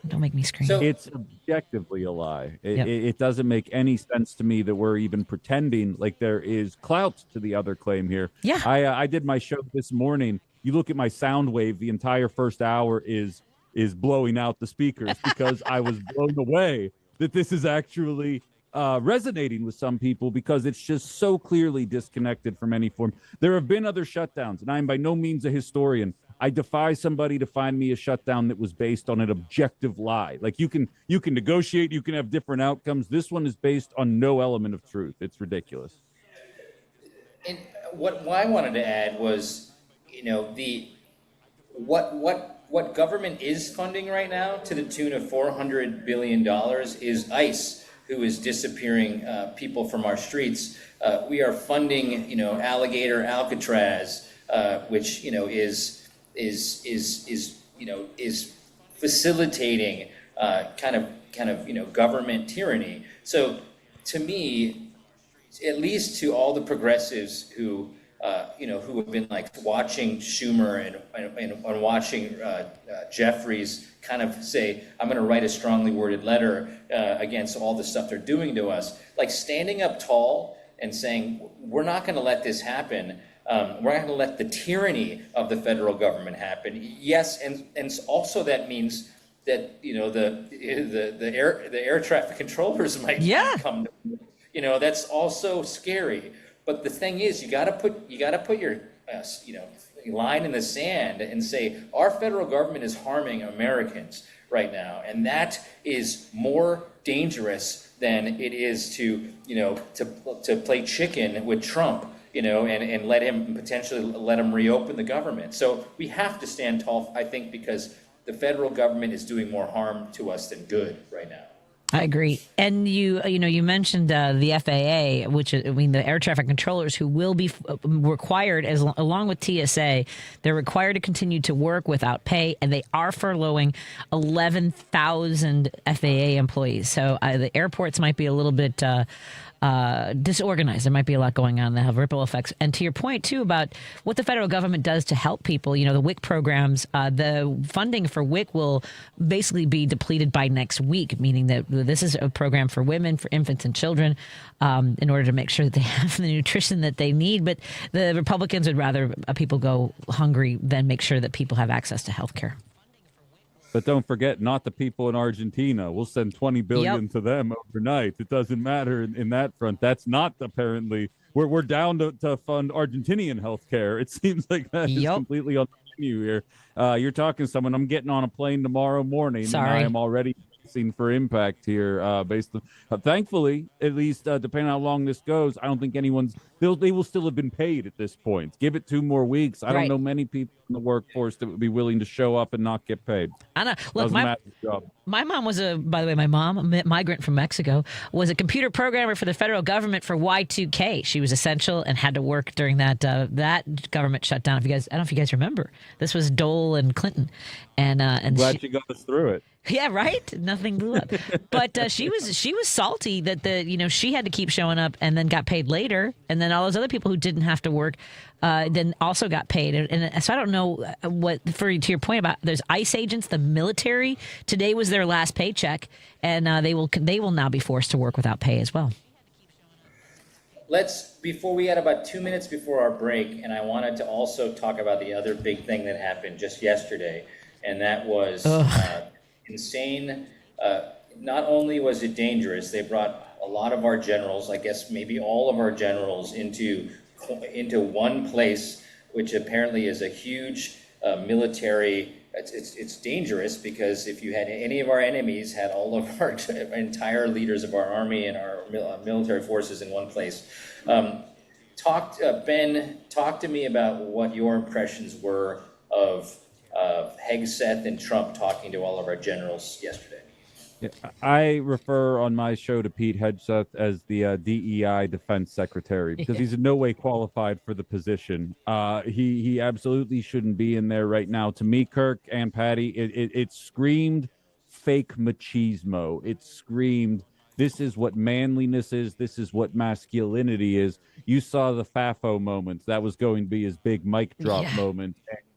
don't make me scream. So it's objectively a lie. It doesn't make any sense to me that we're even pretending like there is clout to the other claim here. Yeah. I did my show this morning. You look at my sound wave, the entire first hour is blowing out the speakers because I was blown away that this is actually resonating with some people, because it's just so clearly disconnected from any form. There have been other shutdowns, and I am by no means a historian. I defy somebody to find me a shutdown that was based on an objective lie. Like you can negotiate, you can have different outcomes. This one is based on no element of truth. It's ridiculous. And what I wanted to add was, what government is funding right now to the tune of $400 billion is ICE, who is disappearing people from our streets. We are funding, Alligator Alcatraz, which is facilitating kind of government tyranny. So to me, at least to all the progressives who have been watching Schumer and watching Jeffries kind of say, I'm going to write a strongly worded letter against all the stuff they're doing to us, standing up tall and saying, we're not going to let this happen. We're not going to let the tyranny of the federal government happen. Yes, and also that means that the air traffic controllers might come. That's also scary. But the thing is, you got to put your line in the sand and say our federal government is harming Americans right now, and that is more dangerous than it is to play chicken with Trump. And let him reopen the government. So we have to stand tall, I think, because the federal government is doing more harm to us than good right now. I agree. And you mentioned the FAA, which the air traffic controllers, who will be required, along with TSA, they're required to continue to work without pay, and they are furloughing 11,000 FAA employees. So the airports might be a little bit disorganized. There might be a lot going on that have ripple effects. And to your point, too, about what the federal government does to help people, the WIC programs, the funding for WIC will basically be depleted by next week, meaning that this is a program for women, for infants and children, in order to make sure that they have the nutrition that they need. But the Republicans would rather people go hungry than make sure that people have access to health care. But don't forget, not the people in Argentina. We'll send $20 billion to them overnight. It doesn't matter in that front. That's not apparently. We're down to fund Argentinian health care. It seems like that is completely on the menu here. You're talking to someone. I'm getting on a plane tomorrow morning. Sorry. And I am already for impact here based on, thankfully, at least depending on how long this goes, I don't think they will still have been paid at this point. Give it 2 more weeks. I don't know many people in the workforce that would be willing to show up and not get paid. I know. Look, my mom was a migrant from Mexico, was a computer programmer for the federal government for Y2K. She was essential and had to work during that government shutdown. I don't know if you guys remember. This was Dole and Clinton, and glad she got us through it. Yeah, right. Nothing blew up, but she was salty that she had to keep showing up and then got paid later, and then all those other people who didn't have to work then also got paid. And so I don't know to your point about there's ICE agents, the military. Today was their last paycheck, and they will now be forced to work without pay as well. We had about 2 minutes before our break, and I wanted to also talk about the other big thing that happened just yesterday, and that was insane. Not only was it dangerous, they brought a lot of our generals, I guess maybe all of our generals, into one place, which apparently is a huge military. It's dangerous because if you had any of our enemies had all of our entire leaders of our army and our military forces in one place. Ben, talk to me about what your impressions were of Hegseth and Trump talking to all of our generals yesterday. Yeah, I refer on my show to Pete Hegseth as the DEI Defense Secretary because he's in no way qualified for the position. He absolutely shouldn't be in there right now. To me, Kirk and Patty, it screamed fake machismo. It screamed, this is what manliness is. This is what masculinity is. You saw the Fafo moments. That was going to be his big mic drop moment.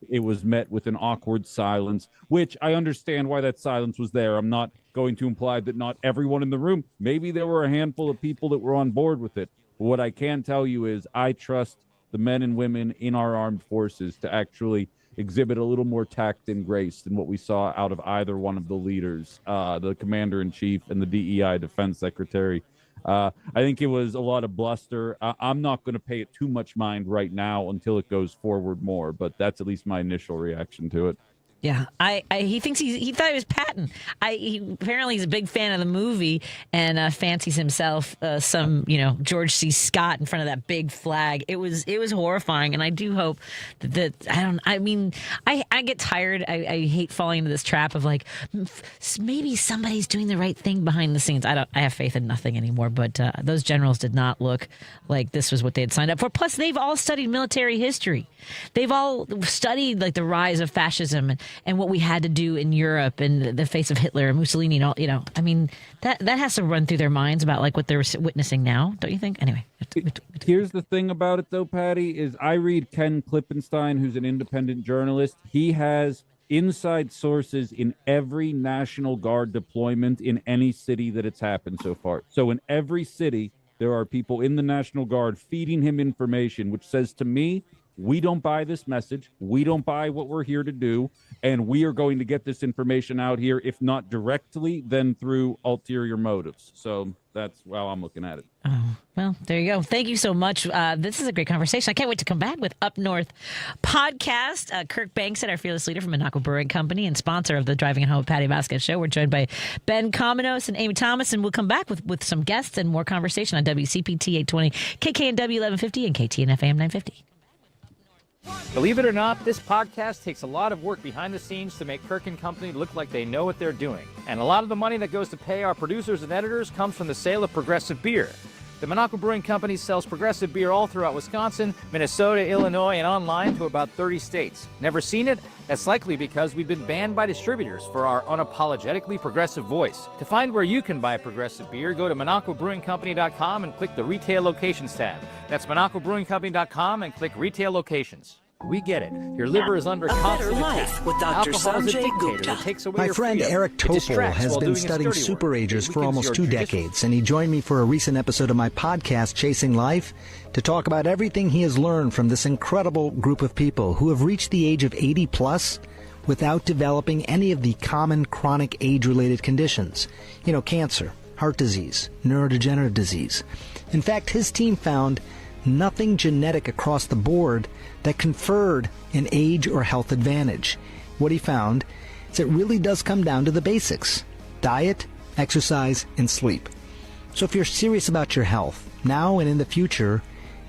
It was met with an awkward silence, which I understand why that silence was there. I'm not going to imply that not everyone in the room, maybe there were a handful of people that were on board with it. But what I can tell you is I trust the men and women in our armed forces to actually exhibit a little more tact and grace than what we saw out of either one of the leaders, the commander-in-chief and the DEI defense secretary. I think it was a lot of bluster. I'm not going to pay it too much mind right now until it goes forward more, but that's at least my initial reaction to it. Yeah, he thinks he thought he was Patton. Apparently he's a big fan of the movie and fancies himself some George C. Scott in front of that big flag. It was horrifying, and I do hope that I get tired. I hate falling into this trap of like maybe somebody's doing the right thing behind the scenes. I have faith in nothing anymore. But those generals did not look like this was what they had signed up for. Plus, they've all studied military history. They've all studied like the rise of fascism and what we had to do in Europe in the face of Hitler and Mussolini and all, that has to run through their minds about like what they're witnessing now, don't you think? Anyway. Here's the thing about it though, Patty, is I read Ken Klippenstein, who's an independent journalist. He has inside sources in every National Guard deployment in any city that it's happened so far. So in every city, there are people in the National Guard feeding him information, which says to me, we don't buy this message. We don't buy what we're here to do. And we are going to get this information out here, if not directly, then through ulterior motives. So that's how I'm looking at it. Oh, well, there you go. Thank you so much. This is a great conversation. I can't wait to come back with Up North podcast. Kirk Bangstad, our fearless leader from Minocqua Brewing Company and sponsor of the Driving Home with Patti Vasquez show. We're joined by Ben Cominos and Amy Thomas, and we'll come back with some guests and more conversation on WCPT 820, KKNW 1150, and KTNF AM 950. Believe it or not, this podcast takes a lot of work behind the scenes to make Kirk & Company look like they know what they're doing. And a lot of the money that goes to pay our producers and editors comes from the sale of Progressive Beer. The Minocqua Brewing Company sells Progressive Beer all throughout Wisconsin, Minnesota, Illinois, and online to about 30 states. Never seen it? That's likely because we've been banned by distributors for our unapologetically progressive voice. To find where you can buy Progressive Beer, go to MinocquaBrewingCompany.com and click the Retail Locations tab. That's MinocquaBrewingCompany.com and click Retail Locations. We get it. Your liver is under constant attack. With Dr. Alcohol is a Sanjay dictator Gupta. that takes away My your friend freedom. Eric It Topol distracts has while been doing studying its dirty work. superagers for It almost weakens 2 your decades, and he joined me for a recent episode of my podcast, Chasing Life, to talk about everything he has learned from this incredible group of people who have reached the age of 80 plus without developing any of the common chronic age-related conditions. Cancer, heart disease, neurodegenerative disease. In fact, his team found nothing genetic across the board that conferred an age or health advantage. What he found is it really does come down to the basics: diet, exercise, and sleep. So if you're serious about your health, now and in the future,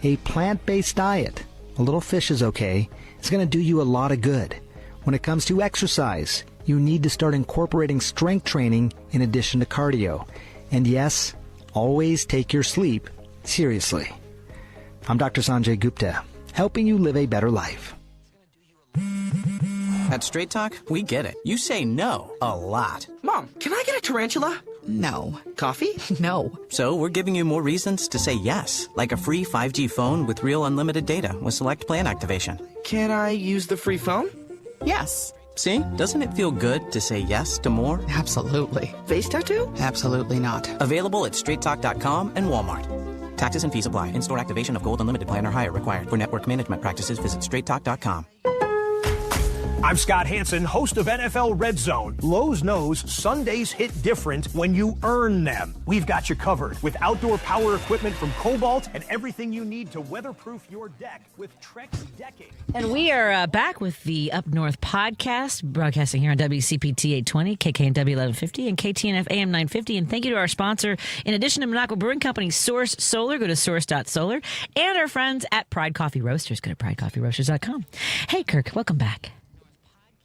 a plant-based diet, a little fish is okay, is going to do you a lot of good. When it comes to exercise, you need to start incorporating strength training in addition to cardio. And yes, always take your sleep seriously. I'm Dr. Sanjay Gupta, helping you live a better life. At Straight Talk, we get it. You say no a lot. Mom, can I get a tarantula? No. Coffee? No. So we're giving you more reasons to say yes, like a free 5G phone with real unlimited data with select plan activation. Can I use the free phone? Yes. See? Doesn't it feel good to say yes to more? Absolutely. Face tattoo? Absolutely not. Available at straighttalk.com and Walmart. Taxes and fees apply. In-store activation of Gold Unlimited plan or higher required. For network management practices, visit straighttalk.com. I'm Scott Hansen, host of NFL Red Zone. Lowe's knows Sundays hit different when you earn them. We've got you covered with outdoor power equipment from Cobalt and everything you need to weatherproof your deck with Trex decking. And we are back with the Up North podcast, broadcasting here on WCPT 820, KKNW 1150, and KTNF AM 950. And thank you to our sponsor, in addition to Minocqua Brewing Company, Source Solar. Go to source.solar. And our friends at Pride Coffee Roasters. Go to pridecoffeeroasters.com. Hey, Kirk, welcome back.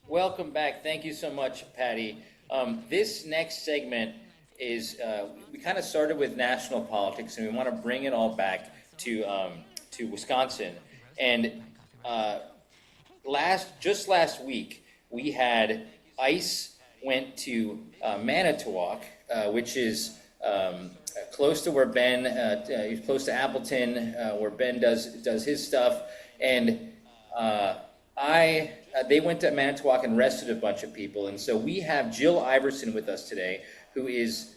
Welcome back. Thank you so much, Patty. This next segment is we kind of started with national politics, and we want to bring it all back to Wisconsin. And last week we had ICE went to Manitowoc, which is close to where Ben, close to Appleton, where Ben does his stuff, and they went to Manitowoc and arrested a bunch of people. And so we have Jill Iverson with us today, who is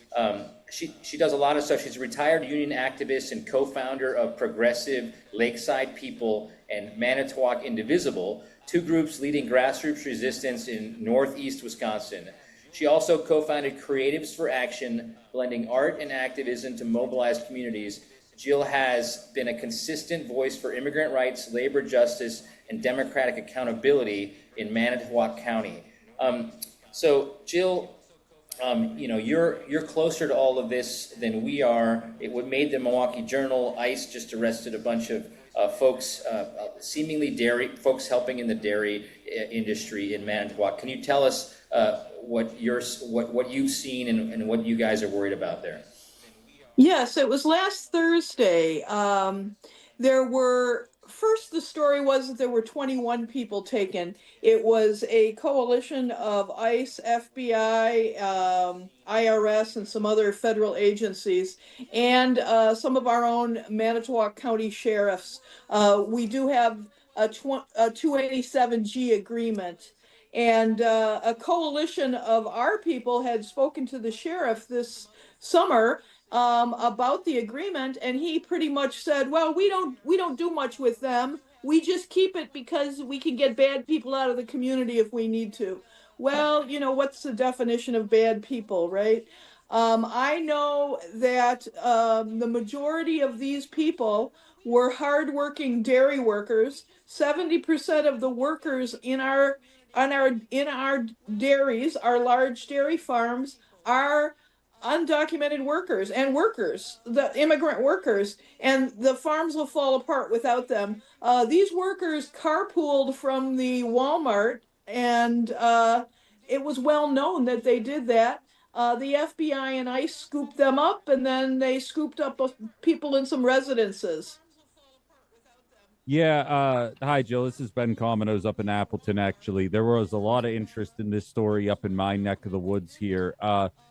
she does a lot of stuff. She's a retired union activist and co-founder of Progressive Lakeside People and Manitowoc Indivisible, two groups leading grassroots resistance in northeast Wisconsin. She also co-founded Creatives for Action, blending art and activism to mobilize communities. Jill has been a consistent voice for immigrant rights, labor justice, and democratic accountability in Manitowoc County. So Jill, you're closer to all of this than we are. It would made the Milwaukee Journal. ICE just arrested a bunch of folks, seemingly folks helping in the dairy industry in Manitowoc. Can you tell us what you've seen and what you guys are worried about there? Yes, it was last Thursday. The story was that there were 21 people taken. It was a coalition of ICE, FBI, IRS, and some other federal agencies, and some of our own Manitowoc County sheriffs. We do have a 287G agreement, and a coalition of our people had spoken to the sheriff this summer about the agreement, and he pretty much said, well, we don't do much with them. We just keep it because we can get bad people out of the community if we need to. Well, what's the definition of bad people, right? I know that the majority of these people were hardworking dairy workers. 70% of the workers in our dairies, our large dairy farms, are undocumented workers, the immigrant workers, and the farms will fall apart without them. These workers carpooled from the Walmart, and it was well known that they did that. The FBI and ICE scooped them up, and then they scooped up people in some residences. Yeah, hi, Jill. This is Ben Cominos up in Appleton, actually. There was a lot of interest in this story up in my neck of the woods here.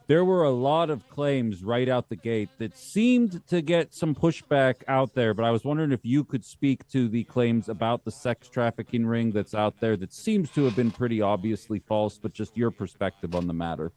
There were a lot of claims right out the gate that seemed to get some pushback out there, but I was wondering if you could speak to the claims about the sex trafficking ring that's out there that seems to have been pretty obviously false, but just your perspective on the matter.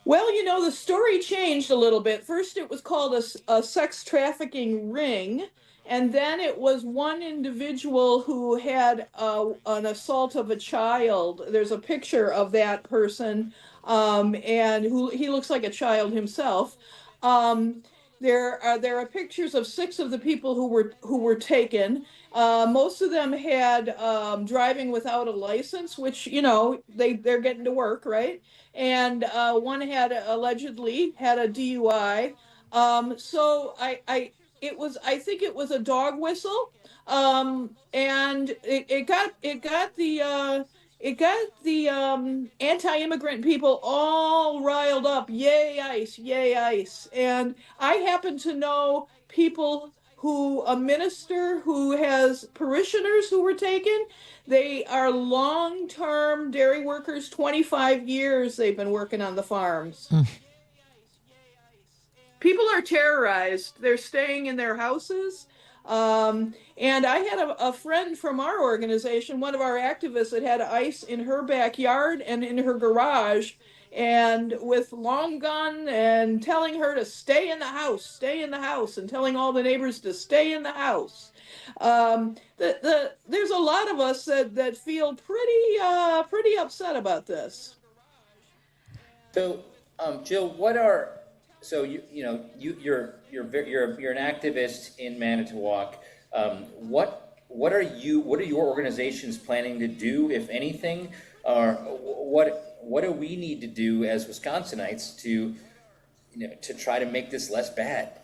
Well, the story changed a little bit. First, it was called a sex trafficking ring. And then it was one individual who had an assault of a child. There's a picture of that person, and he looks like a child himself. There are pictures of 6 of the people who were taken. Most of them had driving without a license, which they're getting to work, right? And one had allegedly had a DUI. So I think it was a dog whistle, and it got the anti-immigrant people all riled up. Yay ICE, yay ICE. And I happen to know a minister who has parishioners who were taken. They are long-term dairy workers, 25 years they've been working on the farms. People are terrorized. They're staying in their houses. And I had a friend from our organization, one of our activists, that had ICE in her backyard and in her garage, and with long gun, and telling her to stay in the house, and telling all the neighbors to stay in the house. There's a lot of us that feel pretty upset about this. So, Jill, So you're an activist in Manitowoc. What are your organizations planning to do, if anything, or what do we need to do as Wisconsinites to try to make this less bad?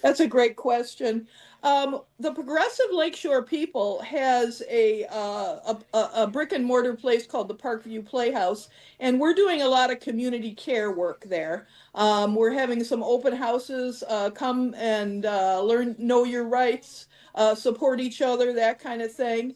That's a great question. The Progressive Lakeshore People has a brick and mortar place called the Parkview Playhouse, and we're doing a lot of community care work there. We're having some open houses, come and know your rights, support each other, that kind of thing.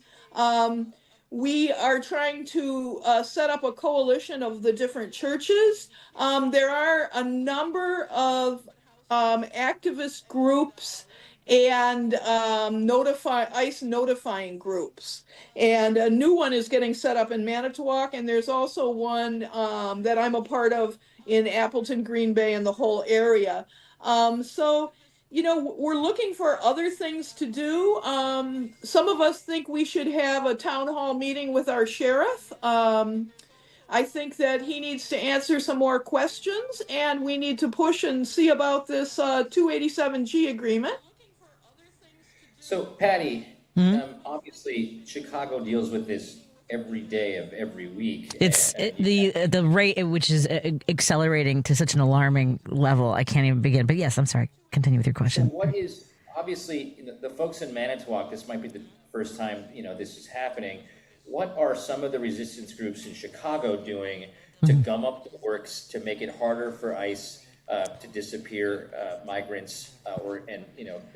We are trying to set up a coalition of the different churches. There are a number of activist groups and ICE notifying groups. And a new one is getting set up in Manitowoc, and there's also one that I'm a part of in Appleton, Green Bay, and the whole area. So, we're looking for other things to do. Some of us think we should have a town hall meeting with our sheriff. I think that he needs to answer some more questions, and we need to push and see about this 287G agreement. So, Patti, obviously, Chicago deals with this every day of every week. It's the rate at which is accelerating to such an alarming level. I can't even begin. But yes, I'm sorry. Continue with your question. So what is, obviously, the folks in Manitowoc, this might be the first time, this is happening. What are some of the resistance groups in Chicago doing to gum up the works to make it harder for ICE to disappear migrants and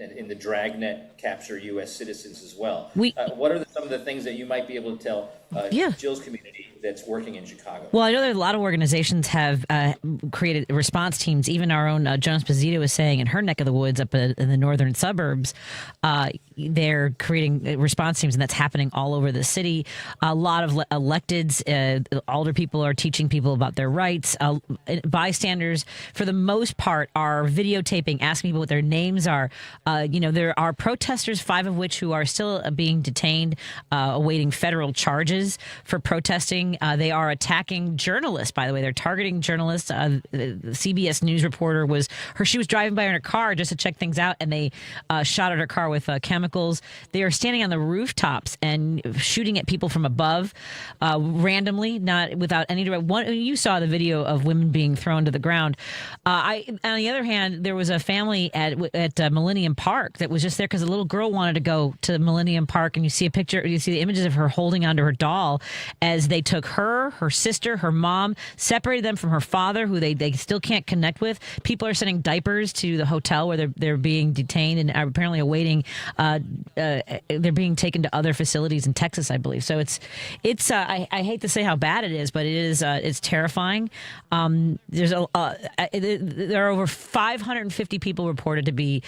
in the dragnet capture U.S. citizens as well? What are some of the things that you might be able to tell Jill's community that's working in Chicago? Well, I know that a lot of organizations have created response teams. Even our own Jones Posito was saying in her neck of the woods up in the northern suburbs, they're creating response teams, and that's happening all over the city. A lot of electeds, older people are teaching people about their rights. Bystanders, for the most part, are videotaping, asking people what their names are. There are protesters, 5 of which who are still being detained, awaiting federal charges for protesting. They are attacking journalists, by the way. They're targeting journalists. The CBS News reporter she was driving by in her car just to check things out, and they shot at her car with chemicals. They are standing on the rooftops and shooting at people from above, randomly, not without any direct. You saw the video of women being thrown to the ground. On the other hand, there was a family at Millennium Park that was just there because a little girl wanted to go to Millennium Park, and you see the images of her holding onto her doll as they took her sister, her mom, separated them from her father, who they still can't connect with. People are sending diapers to the hotel where they're being detained and are apparently awaiting. They're being taken to other facilities in Texas, I believe. So I hate to say how bad it is, but it's terrifying. There are over 550 people reported to be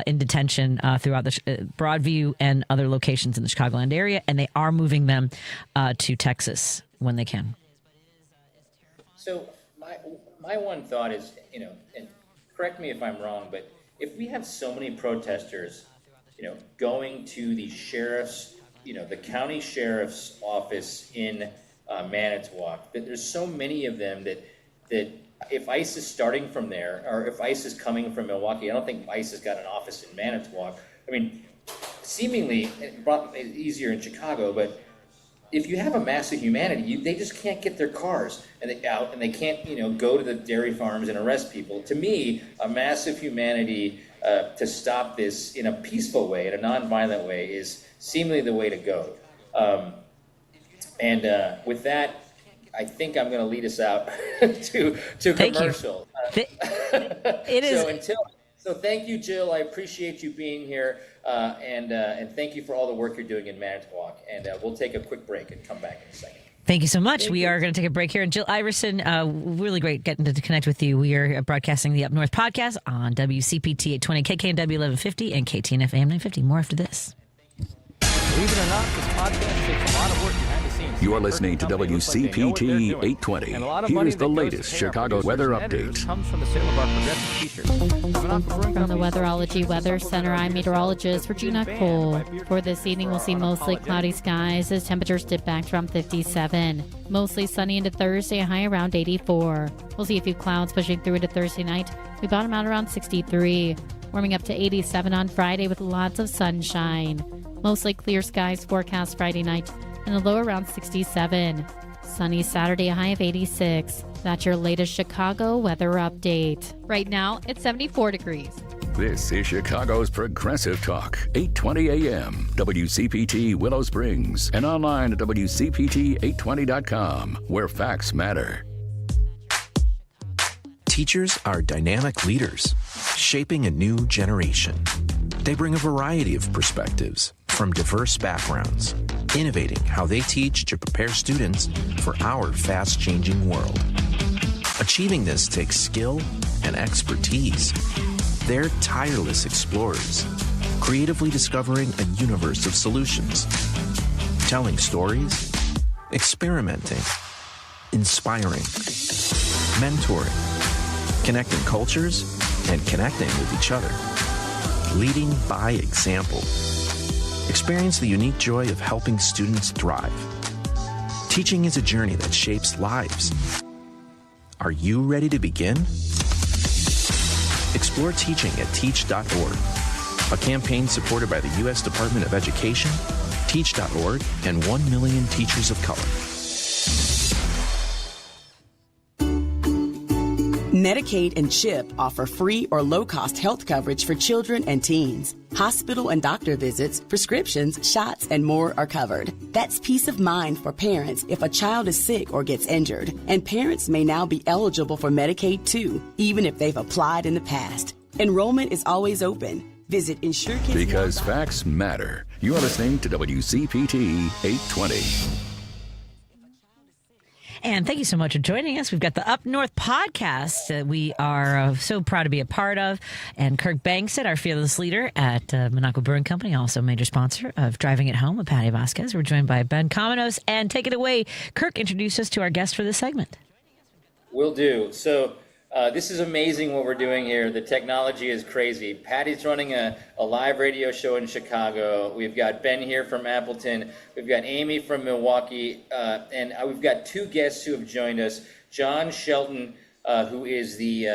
in detention throughout the Broadview and other locations in the Chicagoland area, and they are moving them to Texas when they can. So my one thought is, and correct me if I'm wrong, but if we have so many protesters, going to the sheriff's, the county sheriff's office in Manitowoc, that there's so many of them that if ICE is starting from there, or if ICE is coming from Milwaukee, I don't think ICE has got an office in Manitowoc. I mean, seemingly easier in Chicago, but if you have a mass of humanity, they just can't get their cars and they can't, go to the dairy farms and arrest people. To me, a mass of humanity to stop this in a peaceful way, in a nonviolent way, is seemingly the way to go. With that, I think I'm going to lead us out to commercial. It is. So thank you, Jill. I appreciate you being here, and thank you for all the work you're doing in Manitowoc. And we'll take a quick break and come back in a second. Thank you so much. We are going to take a break here. And Jill Iverson, really great getting to connect with you. We are broadcasting the Up North podcast on WCPT 820, KKNW 1150, and KTNF AM 950. More after this. Believe it or not, this podcast takes a lot of work behind the scenes. You are listening to WCPT 820. Here's the latest Chicago weather update. Comes from the sale of our Progressive t-shirts. From the Weatherology Weather Center, I'm meteorologist Regina Cole. For this evening, we'll see mostly cloudy skies as temperatures dip back to around 57. Mostly sunny into Thursday, a high around 84. We'll see a few clouds pushing through into Thursday night. We bottom out around 63. Warming up to 87 on Friday with lots of sunshine. Mostly clear skies forecast Friday night and a low around 67. Sunny Saturday, a high of 86. That's your latest Chicago weather update. Right now, it's 74 degrees. This is Chicago's Progressive Talk, 820 AM, WCPT Willow Springs, and online at WCPT820.com, where facts matter. Teachers are dynamic leaders, shaping a new generation. They bring a variety of perspectives from diverse backgrounds, innovating how they teach to prepare students for our fast-changing world. Achieving this takes skill and expertise. They're tireless explorers, creatively discovering a universe of solutions, telling stories, experimenting, inspiring, mentoring, connecting cultures, and connecting with each other. Leading by example. Experience the unique joy of helping students thrive. Teaching is a journey that shapes lives. Are you ready to begin? Explore teaching at teach.org, a campaign supported by the U.S. Department of Education, teach.org, and 1 million teachers of color. Medicaid and CHIP offer free or low-cost health coverage for children and teens. Hospital and doctor visits, prescriptions, shots, and more are covered. That's peace of mind for parents if a child is sick or gets injured. And parents may now be eligible for Medicaid too, even if they've applied in the past. Enrollment is always open. Visit InsureKids. Because facts matter. You are listening to WCPT 820. And thank you so much for joining us. We've got the Up North podcast that we are so proud to be a part of. And Kirk Bangstad, our fearless leader at Minocqua Brewing Company, also a major sponsor of Driving It Home with Patti Vasquez. We're joined by Ben Cominos. And take it away, Kirk, introduce us to our guest for this segment. Will do. So this is amazing what we're doing here. The technology is crazy. Patty's running a live radio show in Chicago. We've got Ben here from Appleton. We've got Amy from Milwaukee. And we've got two guests who have joined us. John Shelton, who is the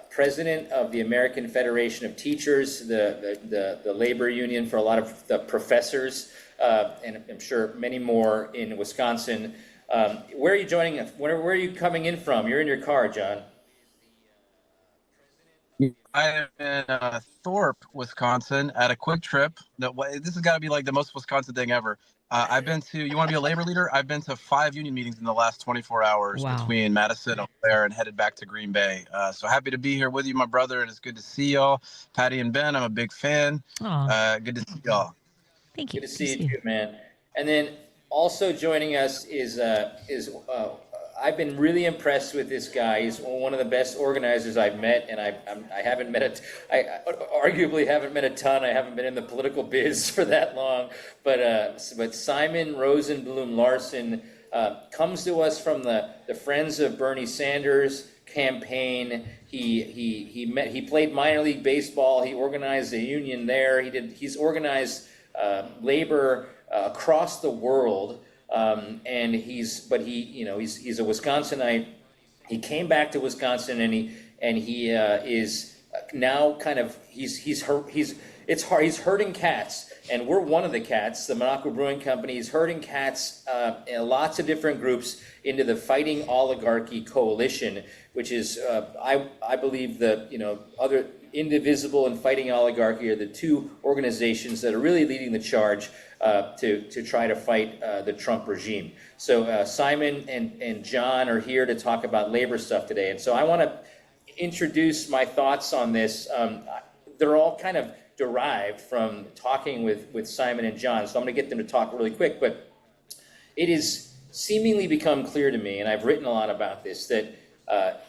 president of the American Federation of Teachers, the labor union for a lot of the professors, and I'm sure many more in Wisconsin. Where are you joining us? Where are you coming in from? You're in your car, John. I am in Thorpe, Wisconsin, at a quick trip. This has got to be like the most Wisconsin thing ever. I've been to, you want to be a labor leader? I've been to 5 union meetings in the last 24 hours between Madison, Eau Claire, and headed back to Green Bay. So happy to be here with you, my brother, and it's good to see y'all. Patty and Ben, I'm a big fan. Good to see y'all. Thank you. Good to see you too, man. And then also joining us is I've been really impressed with this guy. He's one of the best organizers I've met, and I haven't met I arguably haven't met a ton. I haven't been in the political biz for that long, but Simon Rosenblum Larson comes to us from the Friends of Bernie Sanders campaign. He played minor league baseball. He organized a union there. He's organized labor across the world. And he's a Wisconsinite. He came back to Wisconsin, and he is now kind of he's herding cats, and we're one of the cats. The Minocqua Brewing Company is herding cats in lots of different groups into the Fighting Oligarchy Coalition, which is I believe the other Indivisible and Fighting Oligarchy are the two organizations that are really leading the charge to try to fight the Trump regime. So Simon and John are here to talk about labor stuff today. And so I want to introduce my thoughts on this. They're all kind of derived from talking with Simon and John. So I'm going to get them to talk really quick. But it has seemingly become clear to me, and I've written a lot about this, that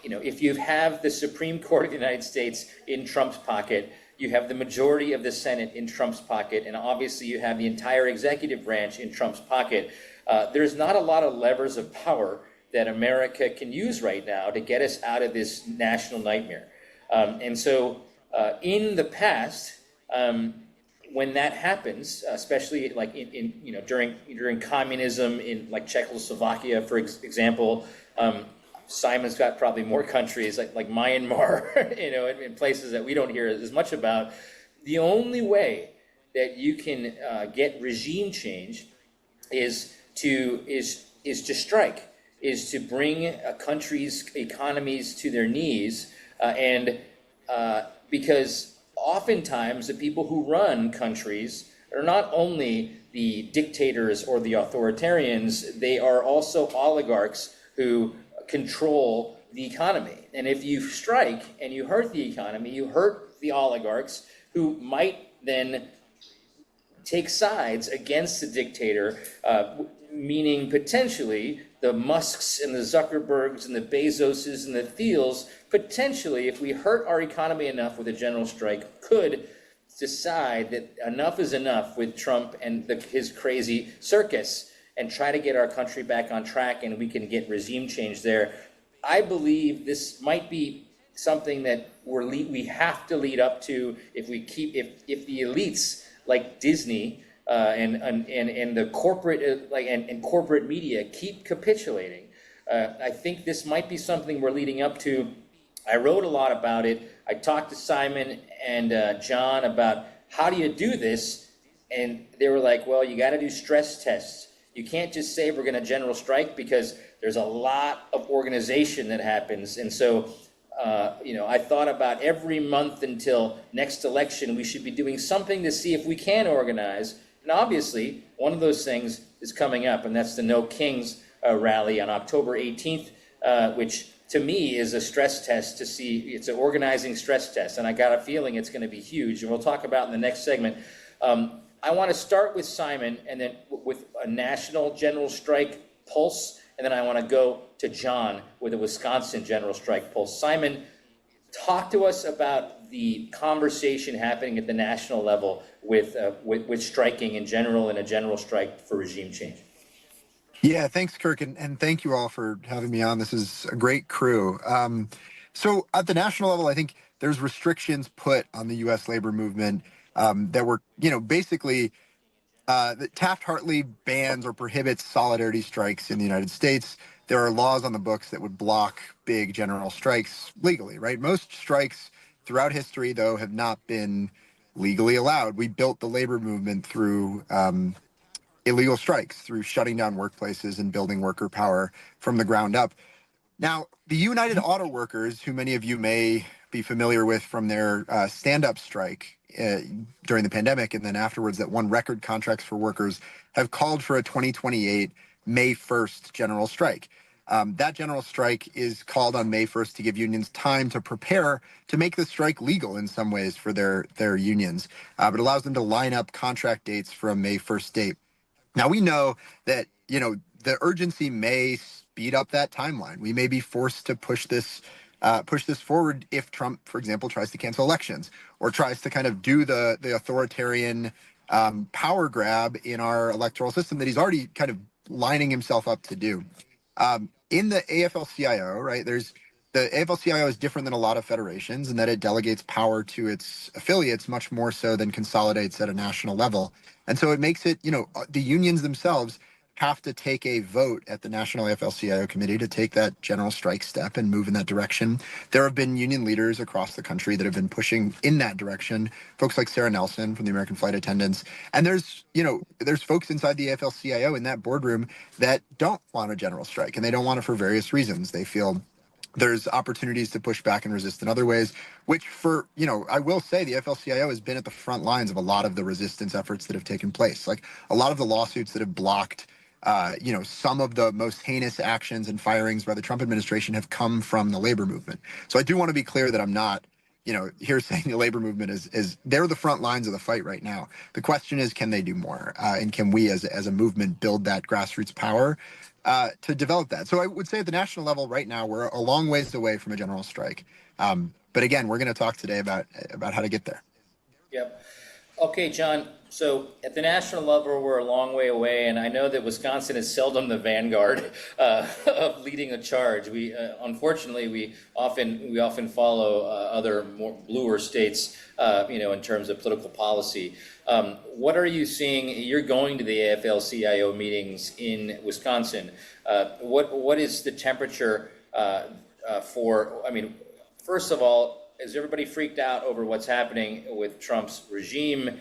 if you have the Supreme Court of the United States in Trump's pocket, you have the majority of the Senate in Trump's pocket, and obviously you have the entire executive branch in Trump's pocket. There's not a lot of levers of power that America can use right now to get us out of this national nightmare. And so in the past, when that happens, especially like during communism in like Czechoslovakia, for example, Simon's got probably more countries like Myanmar, in places that we don't hear as much about. The only way that you can get regime change is to strike, is to bring a country's economies to their knees, and because oftentimes the people who run countries are not only the dictators or the authoritarians, they are also oligarchs who control the economy. And if you strike and you hurt the economy, you hurt the oligarchs who might then take sides against the dictator, meaning potentially the Musks and the Zuckerbergs and the Bezoses and the Thiels, potentially, if we hurt our economy enough with a general strike, could decide that enough is enough with Trump and his crazy circus and try to get our country back on track, and we can get regime change there. I believe this might be something that we have to lead up to if the elites like Disney and the corporate and corporate media keep capitulating. I think this might be something we're leading up to. I wrote a lot about it. I talked to Simon and John about how do you do this, and they were like, well, you got to do stress tests. You can't just say we're going to general strike because there's a lot of organization that happens. And so, I thought about every month until next election, we should be doing something to see if we can organize. And obviously, one of those things is coming up, and that's the No Kings rally on October 18th, which to me is a stress test to see, it's an organizing stress test. And I got a feeling it's going to be huge. And we'll talk about in the next segment. I want to start with Simon and then with a national general strike pulse. And then I want to go to John with a Wisconsin general strike pulse. Simon, talk to us about the conversation happening at the national level with striking in general and a general strike for regime change. Yeah, thanks, Kirk, and thank you all for having me on. This is a great crew. So at the national level, I think there's restrictions put on the U.S. labor movement that were, basically that Taft-Hartley bans or prohibits solidarity strikes in the United States. There are laws on the books that would block big general strikes legally, right? Most strikes throughout history, though, have not been legally allowed. We built the labor movement through illegal strikes, through shutting down workplaces and building worker power from the ground up. Now, the United Auto Workers, who many of you may be familiar with from their stand-up strike during the pandemic and then afterwards that won record contracts for workers, have called for a 2028 May 1st general strike. That general strike is called on May 1st to give unions time to prepare to make the strike legal in some ways for their unions. But it allows them to line up contract dates for a May 1st date. Now, we know that, the urgency may speed up that timeline. We may be forced to push this forward if Trump, for example, tries to cancel elections or tries to kind of do the authoritarian power grab in our electoral system that he's already kind of lining himself up to do. In the AFL-CIO, right, the AFL-CIO is different than a lot of federations in that it delegates power to its affiliates much more so than consolidates at a national level. And so it makes it, the unions themselves have to take a vote at the National AFL-CIO Committee to take that general strike step and move in that direction. There have been union leaders across the country that have been pushing in that direction, folks like Sarah Nelson from the American Flight Attendants. And there's folks inside the AFL-CIO in that boardroom that don't want a general strike, and they don't want it for various reasons. They feel there's opportunities to push back and resist in other ways, which I will say the AFL-CIO has been at the front lines of a lot of the resistance efforts that have taken place. Like a lot of the lawsuits that have blocked, some of the most heinous actions and firings by the Trump administration have come from the labor movement. So I do want to be clear that I'm not, here saying the labor movement is they're the front lines of the fight right now. The question is, can they do more? And can we as a movement build that grassroots power to develop that? So I would say at the national level right now, we're a long ways away from a general strike. But again, we're going to talk today about how to get there. Yep. Okay, John. So at the national level, we're a long way away, and I know that Wisconsin is seldom the vanguard of leading a charge. We unfortunately we often follow other more bluer states, in terms of political policy. What are you seeing? You're going to the AFL-CIO meetings in Wisconsin. What is the temperature for? I mean, first of all, is everybody freaked out over what's happening with Trump's regime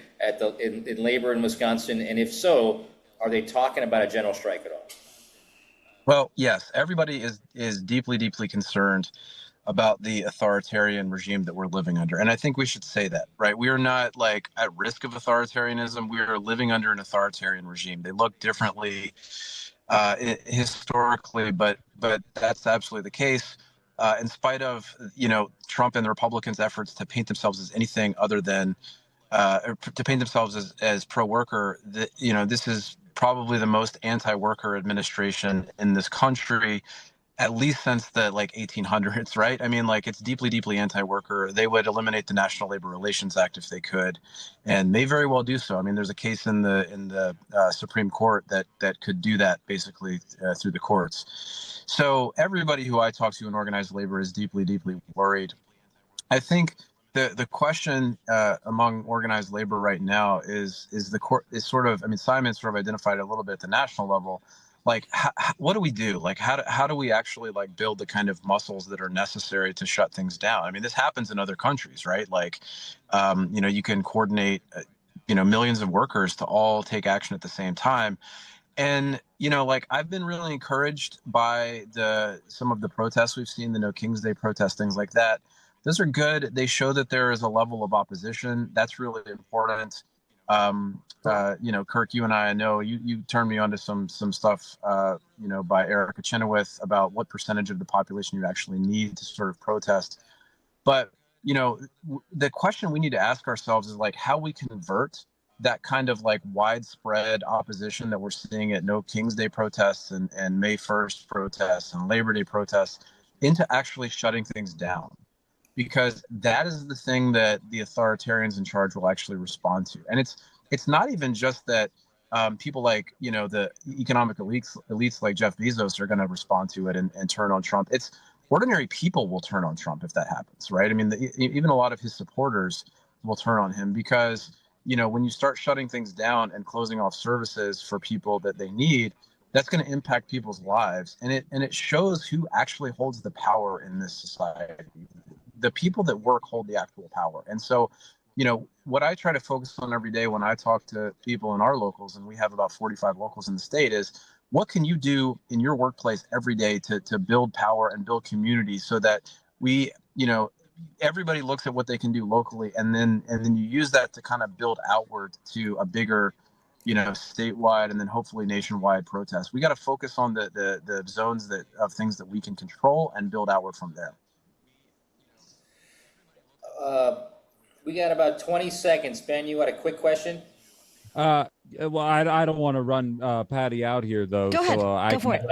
in labor in Wisconsin? And if so, are they talking about a general strike at all? Well, yes, everybody is deeply, deeply concerned. about the authoritarian regime that we're living under. And I think we should say that, right? We are not like at risk of authoritarianism. We are living under an authoritarian regime. They look differently historically, but that's absolutely the case. In spite of, Trump and the Republicans' efforts to paint themselves as anything other than to paint themselves as pro-worker, this is probably the most anti-worker administration in this country, at least since the 1800s, right? I mean, it's deeply, deeply anti-worker. They would eliminate the National Labor Relations Act if they could, and may very well do so. I mean, there's a case in the Supreme Court that could do that basically through the courts. So everybody who I talk to in organized labor is deeply, deeply worried. I think the question among organized labor right now is the court is sort of, Simon sort of identified it a little bit at the national level. What do we do? How do we actually build the kind of muscles that are necessary to shut things down? I mean, this happens in other countries, right? You can coordinate, millions of workers to all take action at the same time. And, I've been really encouraged by some of the protests we've seen, the No King's Day protests, things like that. Those are good. They show that there is a level of opposition. That's really important. Kirk, you and I know you turned me on to some stuff, by Erica Chenoweth about what percentage of the population you actually need to sort of protest. But, the question we need to ask ourselves is how we convert that kind of widespread opposition that we're seeing at No King's Day protests and May 1st protests and Labor Day protests into actually shutting things down. Because that is the thing that the authoritarians in charge will actually respond to. And it's not even just that people the economic elites like Jeff Bezos are going to respond to it and turn on Trump. It's ordinary people will turn on Trump if that happens, right? I mean, even a lot of his supporters will turn on him because, when you start shutting things down and closing off services for people that they need, that's going to impact people's lives. And it shows who actually holds the power in this society. The people that work hold the actual power. And so, what I try to focus on every day when I talk to people in our locals, and we have about 45 locals in the state, is what can you do in your workplace every day to build power and build community so that we, everybody looks at what they can do locally, and then you use that to kind of build outward to a bigger, statewide and then hopefully nationwide protest. We got to focus on the zones of things that we can control and build outward from there. We got about 20 seconds. Ben, you got a quick question? Well, I don't want to run Patti out here, though. Go ahead. Go for it.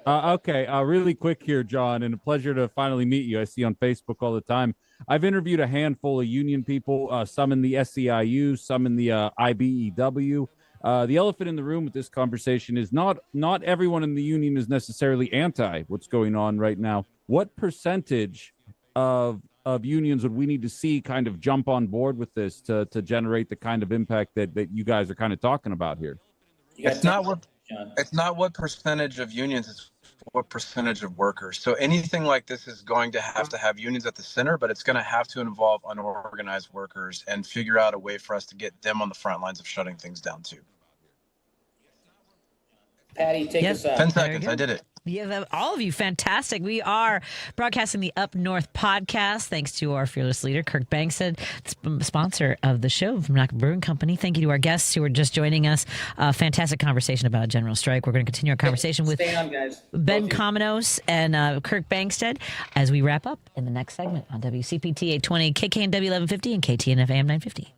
Okay, really quick here, John, and a pleasure to finally meet you. I see you on Facebook all the time. I've interviewed a handful of union people, some in the SEIU, some in the IBEW. The elephant in the room with this conversation is not everyone in the union is necessarily anti what's going on right now. What percentage of unions would we need to see kind of jump on board with this to generate the kind of impact that you guys are kind of talking about here? It's not what percentage of unions, it's what percentage of workers. So anything like this is going to have unions at the center, but it's going to have to involve unorganized workers and figure out a way for us to get them on the front lines of shutting things down too. Patti, take us out. 10 seconds. I did it. Yeah, all of you, fantastic. We are broadcasting the Up North podcast thanks to our fearless leader, Kirk Bangstad, sponsor of the show from Minocqua Brewing Company. Thank you to our guests who are just joining us. Fantastic conversation about a general strike. We're going to continue our conversation with Ben Cominos and Kirk Bangstad as we wrap up in the next segment on WCPT 820, KKNW 1150, and KTNF AM 950.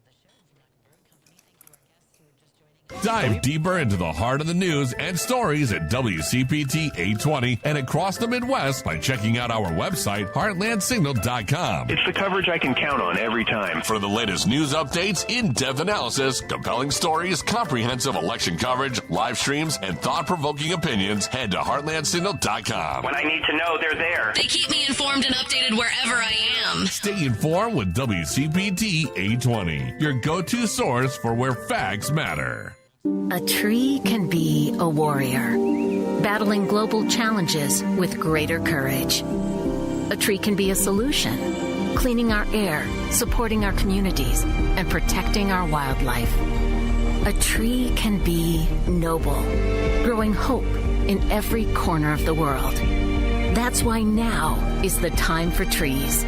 Dive deeper into the heart of the news and stories at WCPT 820 and across the Midwest by checking out our website, heartlandsignal.com. It's the coverage I can count on every time. For the latest news updates, in-depth analysis, compelling stories, comprehensive election coverage, live streams, and thought-provoking opinions, head to heartlandsignal.com. When I need to know, they're there. They keep me informed and updated wherever I am. Stay informed with WCPT 820, your go-to source for where facts matter. A tree can be a warrior, battling global challenges with greater courage. A tree can be a solution, cleaning our air, supporting our communities, and protecting our wildlife. A tree can be noble, growing hope in every corner of the world. That's why now is the time for trees.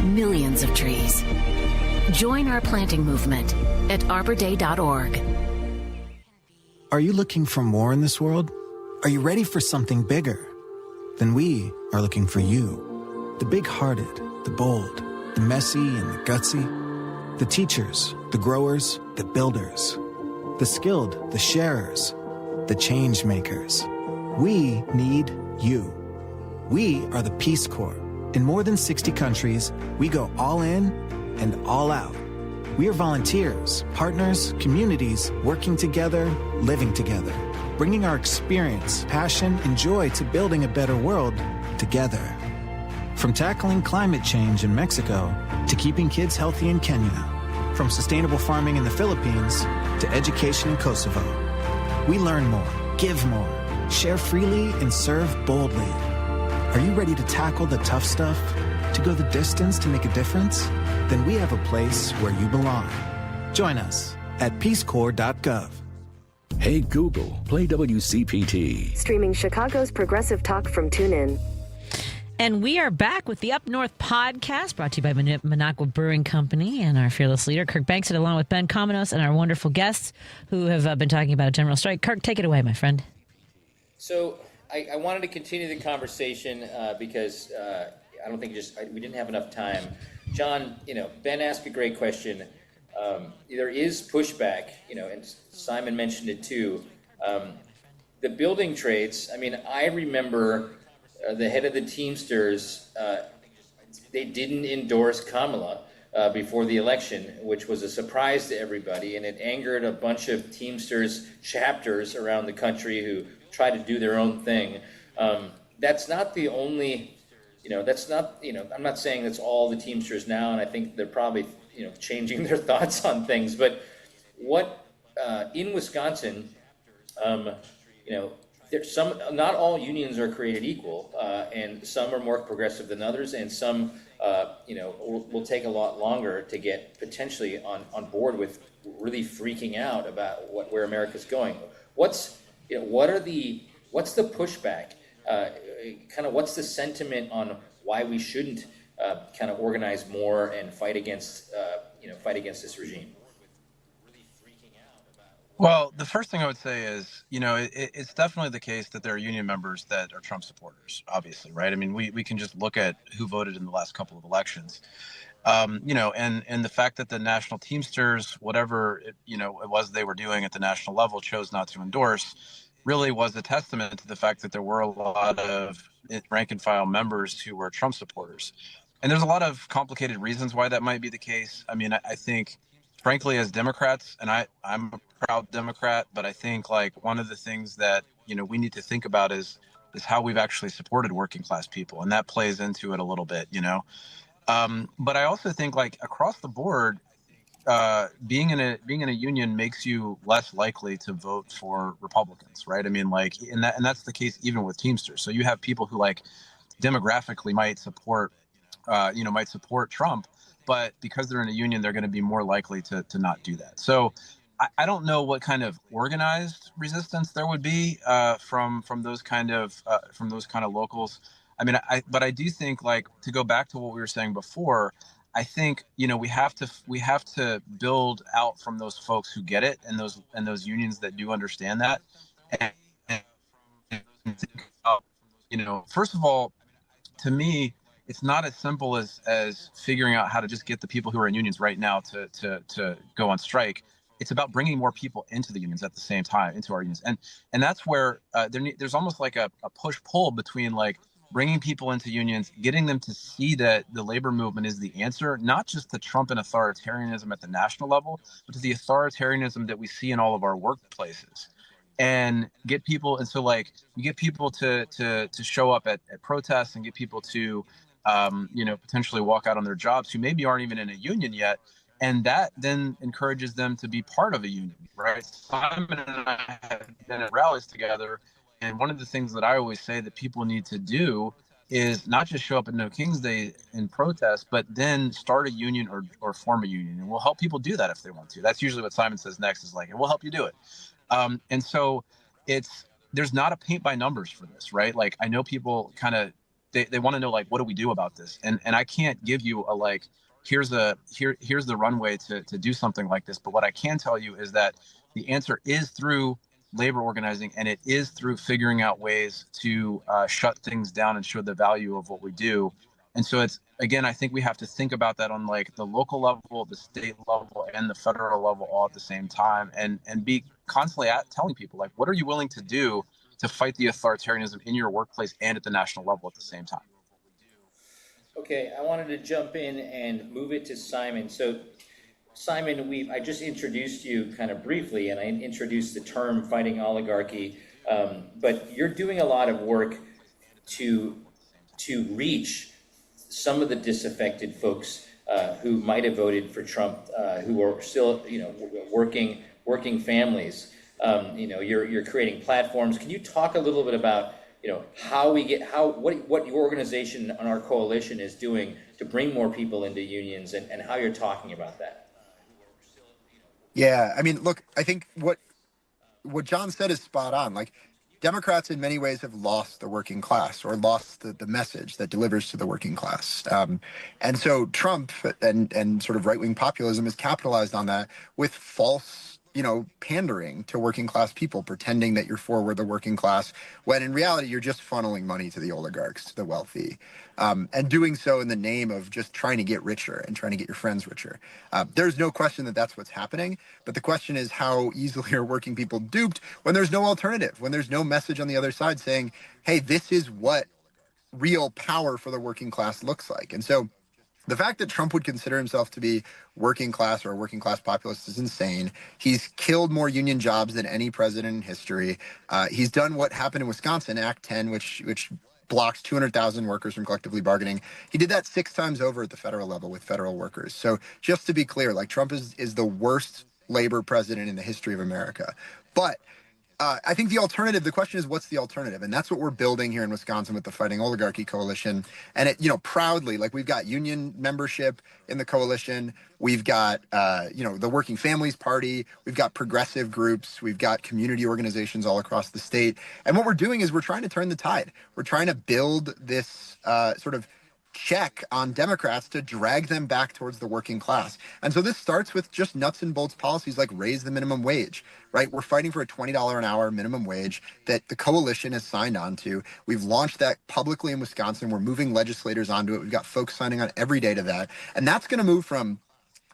Millions of trees. Join our planting movement at arborday.org. Are you looking for more in this world? Are you ready for something bigger? Then we are looking for you. The big-hearted, the bold, the messy and the gutsy. The teachers, the growers, the builders. The skilled, the sharers, the change makers. We need you. We are the Peace Corps. In more than 60 countries, we go all in and all out. We are volunteers, partners, communities, working together, living together, bringing our experience, passion, and joy to building a better world together. From tackling climate change in Mexico to keeping kids healthy in Kenya, from sustainable farming in the Philippines to education in Kosovo. We learn more, give more, share freely, and serve boldly. Are you ready to tackle the tough stuff? To go the distance to make a difference? Then we have a place where you belong. Join us at peacecorps.gov. Hey Google, play WCPT. Streaming Chicago's progressive talk from TuneIn. And we are back with the Up North podcast, brought to you by Minocqua Brewing Company and our fearless leader, Kirk Bangstad, along with Ben Cominos and our wonderful guests who have been talking about a general strike. Kirk, take it away, my friend. So I wanted to continue the conversation because I don't think we didn't have enough time. John, Ben asked a great question. There is pushback, and Simon mentioned it too. The building trades, I remember the head of the Teamsters, they didn't endorse Kamala before the election, which was a surprise to everybody, and it angered a bunch of Teamsters chapters around the country who try to do their own thing. That's not the only, I'm not saying that's all the Teamsters now, and I think they're probably, changing their thoughts on things, but what, in Wisconsin, there's not all unions are created equal, and some are more progressive than others, and some, will take a lot longer to get potentially on board with really freaking out about where America's going. What's the pushback? What's the sentiment on why we shouldn't kind of organize more and fight against this regime? Well, the first thing I would say is, it's definitely the case that there are union members that are Trump supporters, obviously, right? We can just look at who voted in the last couple of elections, and the fact that the National Teamsters, whatever it was they were doing at the national level, chose not to endorse, really was a testament to the fact that there were a lot of rank and file members who were Trump supporters. And there's a lot of complicated reasons why that might be the case. I think, frankly, as Democrats, and I'm a proud Democrat, but I think one of the things that, we need to think about is how we've actually supported working class people. And that plays into it a little bit, But I also think across the board, being in a union makes you less likely to vote for Republicans, right? And that's the case even with Teamsters. So you have people who demographically might support Trump, but because they're in a union, they're going to be more likely to not do that. So I don't know what kind of organized resistance there would be from those kind of locals. But I do think to go back to what we were saying before, I think we have to build out from those folks who get it and those unions that do understand that. And think about, first of all, to me, it's not as simple as figuring out how to just get the people who are in unions right now to go on strike. It's about bringing more people into the unions at the same time, into our unions. And that's where there's almost a push-pull between bringing people into unions, getting them to see that the labor movement is the answer, not just to Trump and authoritarianism at the national level, but to the authoritarianism that we see in all of our workplaces. And get people, and so you get people to show up at protests and get people to potentially walk out on their jobs who maybe aren't even in a union yet. And that then encourages them to be part of a union, right? Simon and I have been at rallies together. And one of the things that I always say that people need to do is not just show up at No King's Day in protest, but then start a union or form a union. And we'll help people do that if they want to. That's usually what Simon says next is and we'll help you do it. And so there's not a paint by numbers for this, right? I know people kind of they want to know, like, what do we do about this? And I can't give you a, like, here's the runway to do something like this. But what I can tell you is that the answer is through labor organizing, and it is through figuring out ways to shut things down and show the value of what we do. And so it's, again, I think we have to think about that on like the local level, the state level, and the federal level all at the same time, and be constantly telling people, like, what are you willing to do to fight the authoritarianism in your workplace and at the national level at the same time? Okay, I wanted to jump in and move it to Simon. So Simon, I just introduced you kind of briefly, and I introduced the term fighting oligarchy, but you're doing a lot of work to reach some of the disaffected folks who might have voted for Trump, who are still, working families. You're creating platforms. Can you talk a little bit about, what your organization and our coalition is doing to bring more people into unions, and how you're talking about that? Yeah, I mean, look, I think what John said is spot on. Like, Democrats in many ways have lost the working class, or lost the message that delivers to the working class. And so Trump and sort of right-wing populism has capitalized on that with false, pandering to working class people, pretending that you're forward the working class, when in reality, you're just funneling money to the oligarchs, to the wealthy, and doing so in the name of just trying to get richer and trying to get your friends richer. There's no question that that's what's happening. But the question is, how easily are working people duped when there's no alternative, when there's no message on the other side saying, hey, this is what real power for the working class looks like. And so the fact that Trump would consider himself to be working class or a working class populist is insane. He's killed more union jobs than any president in history. He's done what happened in Wisconsin, Act 10, which blocks 200,000 workers from collectively bargaining. He did that 6 times over at the federal level with federal workers. So just to be clear, like, Trump is the worst labor president in the history of America. But I think the question is, what's the alternative? And that's what we're building here in Wisconsin with the Fighting Oligarchy Coalition. And it, proudly, like, we've got union membership in the coalition. We've got, the Working Families Party. We've got progressive groups. We've got community organizations all across the state. And what we're doing is we're trying to turn the tide. We're trying to build this sort of check on Democrats to drag them back towards the working class. And so this starts with just nuts and bolts policies like raise the minimum wage, right? We're fighting for a $20 an hour minimum wage that the coalition has signed on to. We've launched that publicly in Wisconsin. We're moving legislators onto it. We've got folks signing on every day to that. And that's going to move from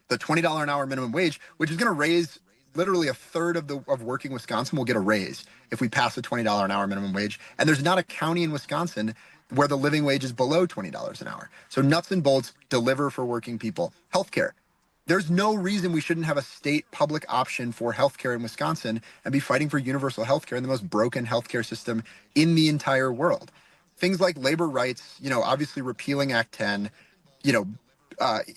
the $20 an hour minimum wage, which is going to raise literally a third of working Wisconsin will get a raise if we pass a $20 an hour minimum wage. And there's not a county in Wisconsin where the living wage is below $20 an hour. So nuts and bolts, deliver for working people. Healthcare. There's no reason we shouldn't have a state public option for healthcare in Wisconsin and be fighting for universal healthcare in the most broken healthcare system in the entire world. Things like labor rights, obviously repealing Act 10,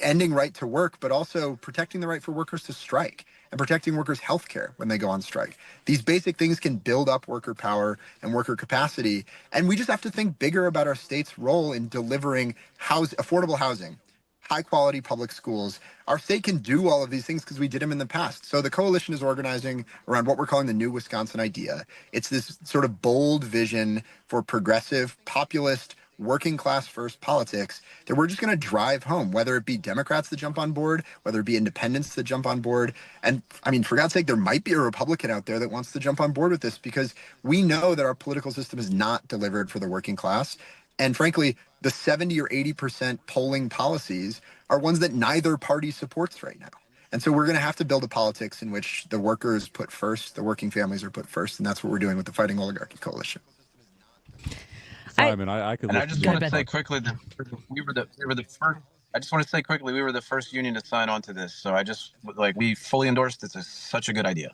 ending right to work, but also protecting the right for workers to strike and protecting workers' health care when they go on strike. These basic things can build up worker power and worker capacity. And we just have to think bigger about our state's role in delivering affordable housing, high-quality public schools. Our state can do all of these things because we did them in the past. So the coalition is organizing around what we're calling the New Wisconsin Idea. It's this sort of bold vision for progressive, populist, working class first politics that we're just going to drive home, whether it be Democrats that jump on board, whether it be independents that jump on board. And I mean, for God's sake, there might be a Republican out there that wants to jump on board with this, because we know that our political system is not delivered for the working class. And frankly, the 70 or 80% polling policies are ones that neither party supports right now. And so we're going to have to build a politics in which the workers put first, the working families are put first. And that's what we're doing with the Fighting Oligarchy Coalition. Simon, I could. And I just want to say quickly that we were the first. I just want to say quickly, we were the first union to sign on to this. So we fully endorsed this. It's such a good idea.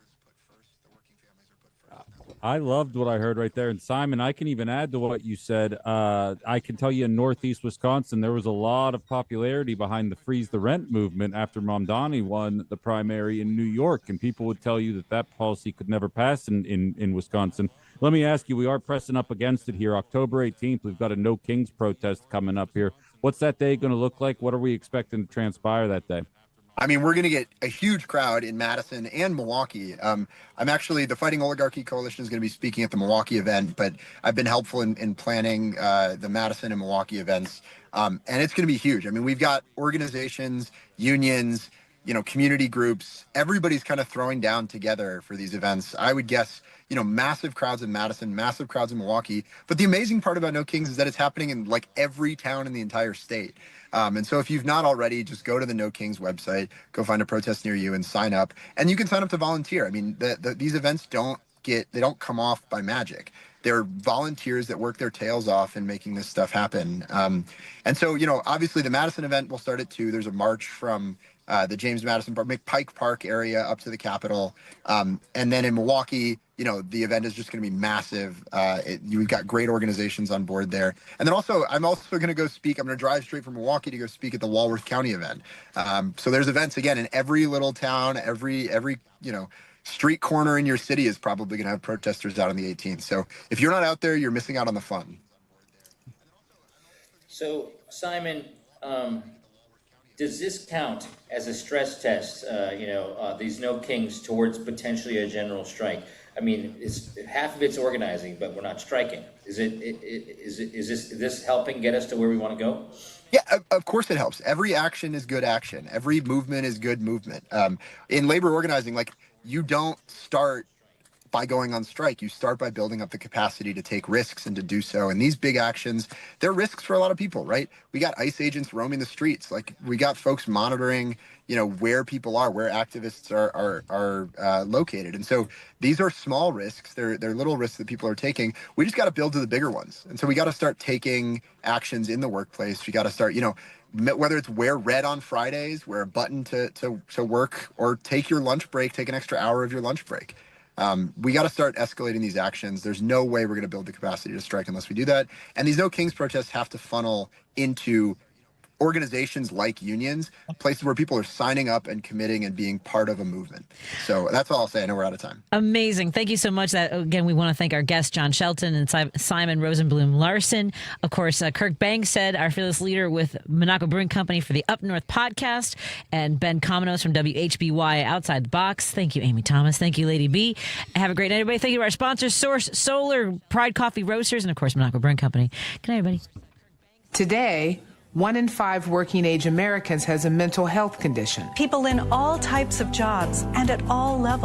I loved what I heard right there. And Simon, I can even add to what you said. I can tell you in Northeast Wisconsin, there was a lot of popularity behind the Freeze the Rent movement after Mamdani won the primary in New York. And people would tell you that policy could never pass in Wisconsin. Let me ask you, we are pressing up against it here. October 18th, we've got a No Kings protest coming up here. What's that day going to look like? What are we expecting to transpire that day? I mean, we're going to get a huge crowd in Madison and Milwaukee. I'm actually, the Fighting Oligarchy Coalition is going to be speaking at the Milwaukee event, but I've been helpful in planning the Madison and Milwaukee events. And it's going to be huge. I mean, we've got organizations, unions, community groups. Everybody's kind of throwing down together for these events. I would guess, massive crowds in Madison, massive crowds in Milwaukee. But the amazing part about No Kings is that it's happening in like every town in the entire state. And so if you've not already, just go to the No Kings website, go find a protest near you and sign up. And you can sign up to volunteer. I mean, these events don't come off by magic. They're volunteers that work their tails off in making this stuff happen. And so, obviously the Madison event will start at 2. There's a march from the James Madison Pike Park area up to the Capitol. And then in Milwaukee, the event is just going to be massive. You've got great organizations on board there. And then I'm also going to go speak. I'm going to drive straight from Milwaukee to go speak at the Walworth County event. So there's events, again, in every little town, every street corner in your city is probably going to have protesters out on the 18th. So if you're not out there, you're missing out on the fun. So, Simon, does this count as a stress test, these No Kings towards potentially a general strike? I mean, half of it's organizing, but we're not striking. Is this helping get us to where we want to go? Yeah, of course it helps. Every action is good action. Every movement is good movement. In labor organizing, you don't start by going on strike. You start by building up the capacity to take risks and to do so. And these big actions, they're risks for a lot of people, right? We got ICE agents roaming the streets. We got folks monitoring, where people are, where activists are located. And so these are small risks. They're little risks that people are taking. We just got to build to the bigger ones. And so we got to start taking actions in the workplace. We got to start, whether it's wear red on Fridays, wear a button to work, or take your lunch break, take an extra hour of your lunch break. We got to start escalating these actions. There's no way we're going to build the capacity to strike unless we do that. And these No Kings protests have to funnel into organizations like unions, places where people are signing up and committing and being part of a movement. So that's all I'll say. I know we're out of time. Amazing. Thank you so much. Again, we want to thank our guests, John Shelton and Simon Rosenblum Larson. Of course, Kirk Bangstad, our fearless leader with Minocqua Brewing Company for the Up North podcast, and Ben Cominos from WHBY Outside the Box. Thank you, Amy Thomas. Thank you, Lady B. Have a great night, everybody. Thank you to our sponsors, Source Solar, Pride Coffee Roasters, and of course, Minocqua Brewing Company. Good night, everybody. Today, 1 in 5 working-age Americans has a mental health condition. People in all types of jobs and at all levels.